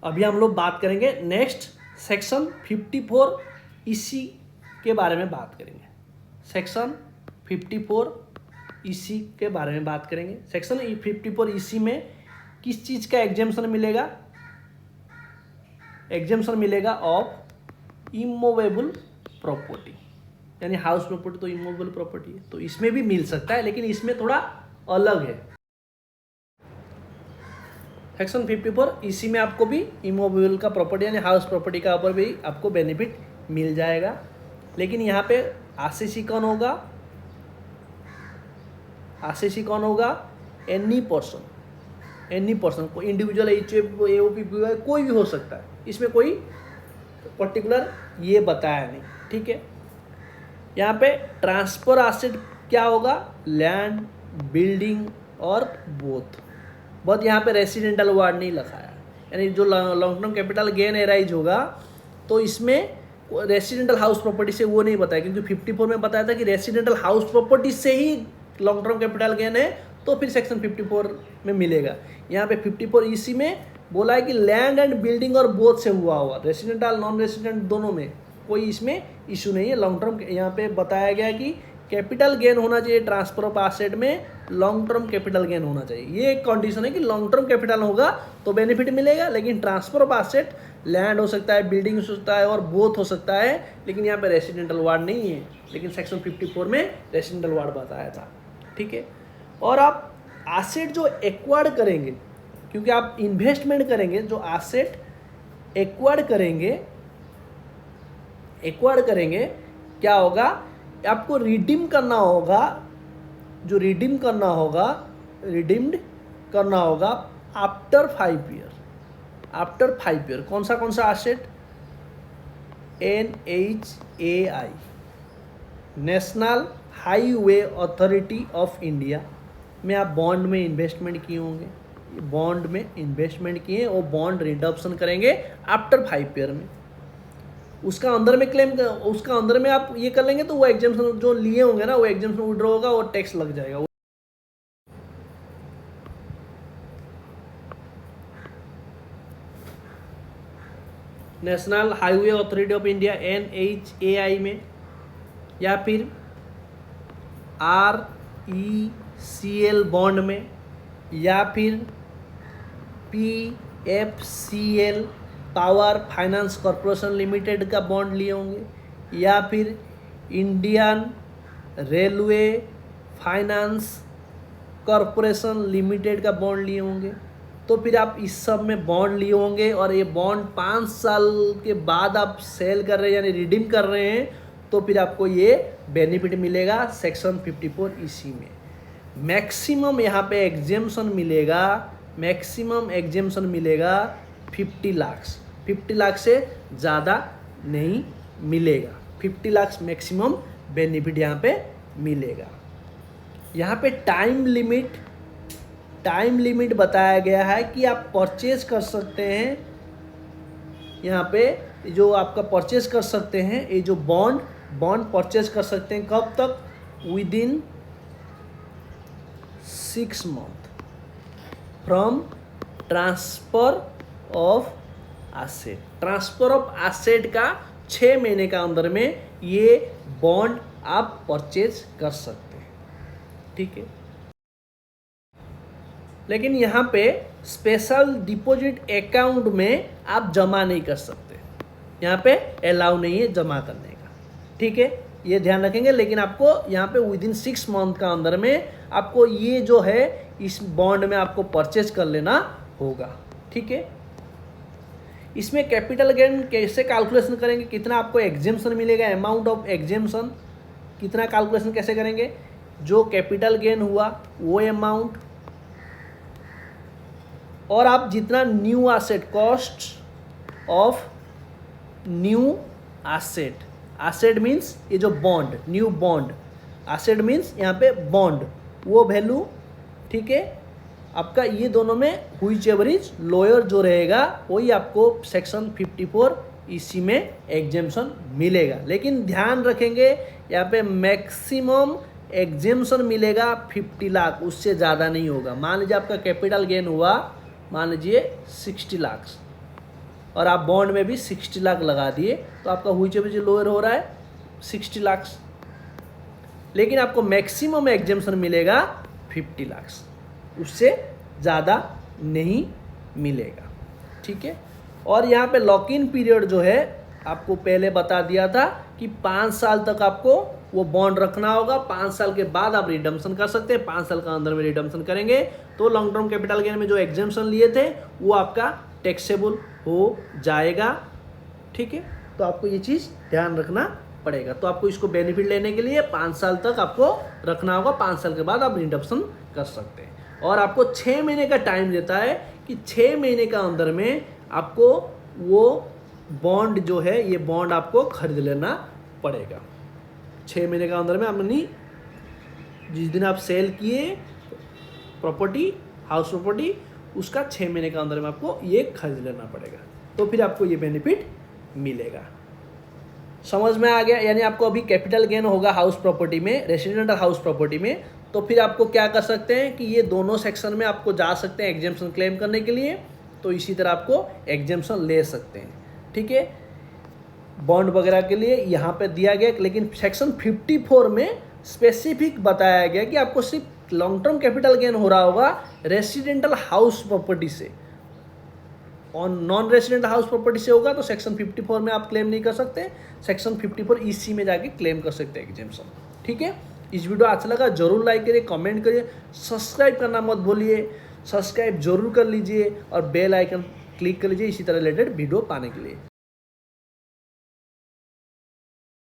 अभी हम लोग बात करेंगे नेक्स्ट सेक्शन 54 इसी के बारे में बात करेंगे। सेक्शन 54 इसी के बारे में बात करेंगे। सेक्शन 54 इसी में किस चीज़ का एग्जेम्पशन मिलेगा? एग्जेम्पशन मिलेगा ऑफ इमूवेबल प्रॉपर्टी, यानी हाउस प्रॉपर्टी तो इमूवेबल प्रॉपर्टी है, तो इसमें भी मिल सकता है, लेकिन इसमें थोड़ा अलग है। सेक्शन 54 इसी में आपको भी इमूवेबल का प्रॉपर्टी यानी हाउस प्रॉपर्टी का ऊपर भी आपको बेनिफिट मिल जाएगा। लेकिन यहाँ पे आरसीसी कौन होगा? आरसीसी कौन होगा? एनी पर्सन कोई इंडिविजुअल एओपी कोई भी हो सकता है, इसमें कोई पर्टिकुलर ये बताया नहीं। ठीक है, यहाँ पे ट्रांसफर एसेट क्या होगा? लैंड, बिल्डिंग और बोथ यहाँ पे रेसिडेंटल वर्ड नहीं लिखाया, यानी जो long term capital gain arise होगा तो इसमें रेसिडेंटल हाउस प्रॉपर्टी से वो नहीं बताया, क्योंकि 54 में बताया था कि रेसिडेंटल हाउस प्रॉपर्टी से ही लॉन्ग टर्म कैपिटल गेन है, तो फिर सेक्शन 54 में मिलेगा। यहाँ पे 54 इसी में बोला है कि लैंड एंड बिल्डिंग और बोथ से हुआ रेसिडेंटल नॉन रेसिडेंट दोनों में कोई इसमें इशू नहीं है। लॉन्ग टर्म यहाँ पे बताया गया कि कैपिटल गेन होना चाहिए ट्रांसफर ऑफ एसेट में, लॉन्ग टर्म कैपिटल गेन होना चाहिए। ये एक कंडीशन है कि लॉन्ग टर्म कैपिटल होगा तो बेनिफिट मिलेगा, लेकिन ट्रांसफर ऑफ एसेट लैंड हो सकता है, बिल्डिंग हो सकता है और बोथ हो सकता है, लेकिन यहाँ पे रेसिडेंटल वार्ड नहीं है, लेकिन सेक्शन 54 में रेसिडेंटल वार्ड बताया था। ठीक है, और आप एसेट जो एक्वायर्ड करेंगे, क्योंकि आप इन्वेस्टमेंट करेंगे, जो एसेट एक्वायर्ड करेंगे क्या होगा? आपको रिडीम करना होगा, जो रिडीम्ड करना होगा आफ्टर 5 ईयर। कौन सा asset? NHAI, national highway authority of India में आप बॉन्ड में इन्वेस्टमेंट किए होंगे, बॉन्ड में इन्वेस्टमेंट किए और बॉन्ड रिडम्पशन करेंगे आफ्टर 5 ईयर में, उसका अंदर में क्लेम, उसका अंदर में आप ये कर लेंगे तो वो एग्जेम्पशन जो लिए होंगे ना, वो एग्जेम्पशन विड्रॉ होगा और टैक्स लग जाएगा। National highway authority of India NHAI में, या फिर RECL बॉन्ड में, या फिर PFCL power finance corporation limited का बॉन्ड लिए होंगे, या फिर Indian railway finance corporation limited का बॉन्ड लिए होंगे। तो फिर आप इस सब में बॉन्ड लिए होंगे और ये बॉन्ड 5 साल के बाद आप सेल कर रहे हैं यानी रिडीम कर रहे हैं, तो फिर आपको ये बेनिफिट मिलेगा सेक्शन 54 इसी में। मैक्सिमम यहाँ पे एग्जेम्पशन मिलेगा 50 लाख से ज़्यादा नहीं मिलेगा। 50 लाख मैक्सिमम बेनिफिट यहाँ पे मिलेगा। यहाँ पे टाइम लिमिट बताया गया है कि आप परचेज कर सकते हैं, यहाँ पे जो आपका परचेज कर सकते हैं, ये जो बॉन्ड परचेज कर सकते हैं कब तक? Within 6 month from transfer of asset का 6 महीने का अंदर में ये बॉन्ड आप परचेज कर सकते हैं। ठीक है, लेकिन यहाँ पे स्पेशल डिपॉजिट अकाउंट में आप जमा नहीं कर सकते, यहाँ पे अलाउ नहीं है जमा करने का। ठीक है, ये ध्यान रखेंगे। लेकिन आपको यहाँ पे विदिन 6 मंथ का अंदर में आपको ये जो है इस बॉन्ड में आपको परचेज कर लेना होगा। ठीक है, इसमें कैपिटल गेन कैसे कैलकुलेशन करेंगे, कितना आपको एग्जेम्पशन मिलेगा, अमाउंट ऑफ एग्जेम्पशन कितना कैलकुलेशन कैसे करेंगे? जो कैपिटल गेन हुआ वो अमाउंट, और आप जितना new asset, cost of new asset means ये जो bond, new bond, asset means यहाँ पे बॉन्ड, वो वैल्यू। ठीक है, आपका ये दोनों में व्हिच एवर इज लोअर जो रहेगा वही आपको सेक्शन 54 इसी में एग्जेम्पशन मिलेगा। लेकिन ध्यान रखेंगे यहाँ पे मैक्सिमम एग्जेम्पशन मिलेगा 50 लाख, उससे ज़्यादा नहीं होगा। मान लीजिए आपका कैपिटल गेन हुआ मान लीजिए 60 लाख और आप बॉन्ड में भी 60 लाख लगा दिए, तो आपका व्हिच एवर इज लोअर हो रहा है 60 लाख, लेकिन आपको मैक्सिमम एग्जेम्पशन मिलेगा 50 लाख, उससे ज़्यादा नहीं मिलेगा। ठीक है। और यहाँ पे लॉक इन पीरियड जो है आपको पहले बता दिया था कि 5 साल तक आपको वो बॉन्ड रखना होगा। 5 साल के बाद आप रिडम्पशन कर सकते हैं। 5 साल का अंदर में रिडम्पशन करेंगे तो लॉन्ग टर्म कैपिटल गेन में जो एग्जेम्पशन लिए थे वो आपका टैक्सेबल हो जाएगा। ठीक है। तो आपको ये चीज़ ध्यान रखना पड़ेगा। तो आपको इसको बेनिफिट लेने के लिए 5 साल तक आपको रखना होगा। 5 साल के बाद आप रिडम्पशन कर सकते हैं। और आपको 6 महीने का टाइम देता है कि 6 महीने का अंदर में आपको वो बॉन्ड जो है ये बॉन्ड आपको खरीद लेना पड़ेगा। 6 महीने का अंदर में अपनी जिस दिन आप सेल किए प्रॉपर्टी हाउस प्रॉपर्टी उसका 6 महीने का अंदर में आपको ये खरीद लेना पड़ेगा, तो फिर आपको ये बेनिफिट मिलेगा। समझ में आ गया? यानी आपको अभी कैपिटल गेन होगा हाउस प्रॉपर्टी में, रेसिडेंटल हाउस प्रॉपर्टी में, तो फिर आपको क्या कर सकते हैं कि ये दोनों सेक्शन में आपको जा सकते हैं एग्जेम्पशन क्लेम करने के लिए। तो इसी तरह आपको एग्जेम्पशन ले सकते हैं। ठीक है। बॉन्ड वगैरह के लिए यहाँ पे दिया गया, लेकिन सेक्शन 54 में स्पेसिफिक बताया गया कि आपको सिर्फ लॉन्ग टर्म कैपिटल गेन हो रहा होगा रेसिडेंटल हाउस प्रॉपर्टी से, और नॉन रेसिडेंट हाउस प्रॉपर्टी से होगा तो सेक्शन 54 में आप क्लेम नहीं कर सकते। सेक्शन 54 EC में जाके क्लेम कर सकते हैं एग्जेम्पशन। ठीक है। इस वीडियो अच्छा लगा जरूर लाइक करिए, कमेंट करिए, सब्सक्राइब करना मत भूलिए, सब्सक्राइब जरूर कर लीजिए और बेल आइकन क्लिक कर लीजिए इसी तरह रिलेटेड वीडियो पाने के लिए।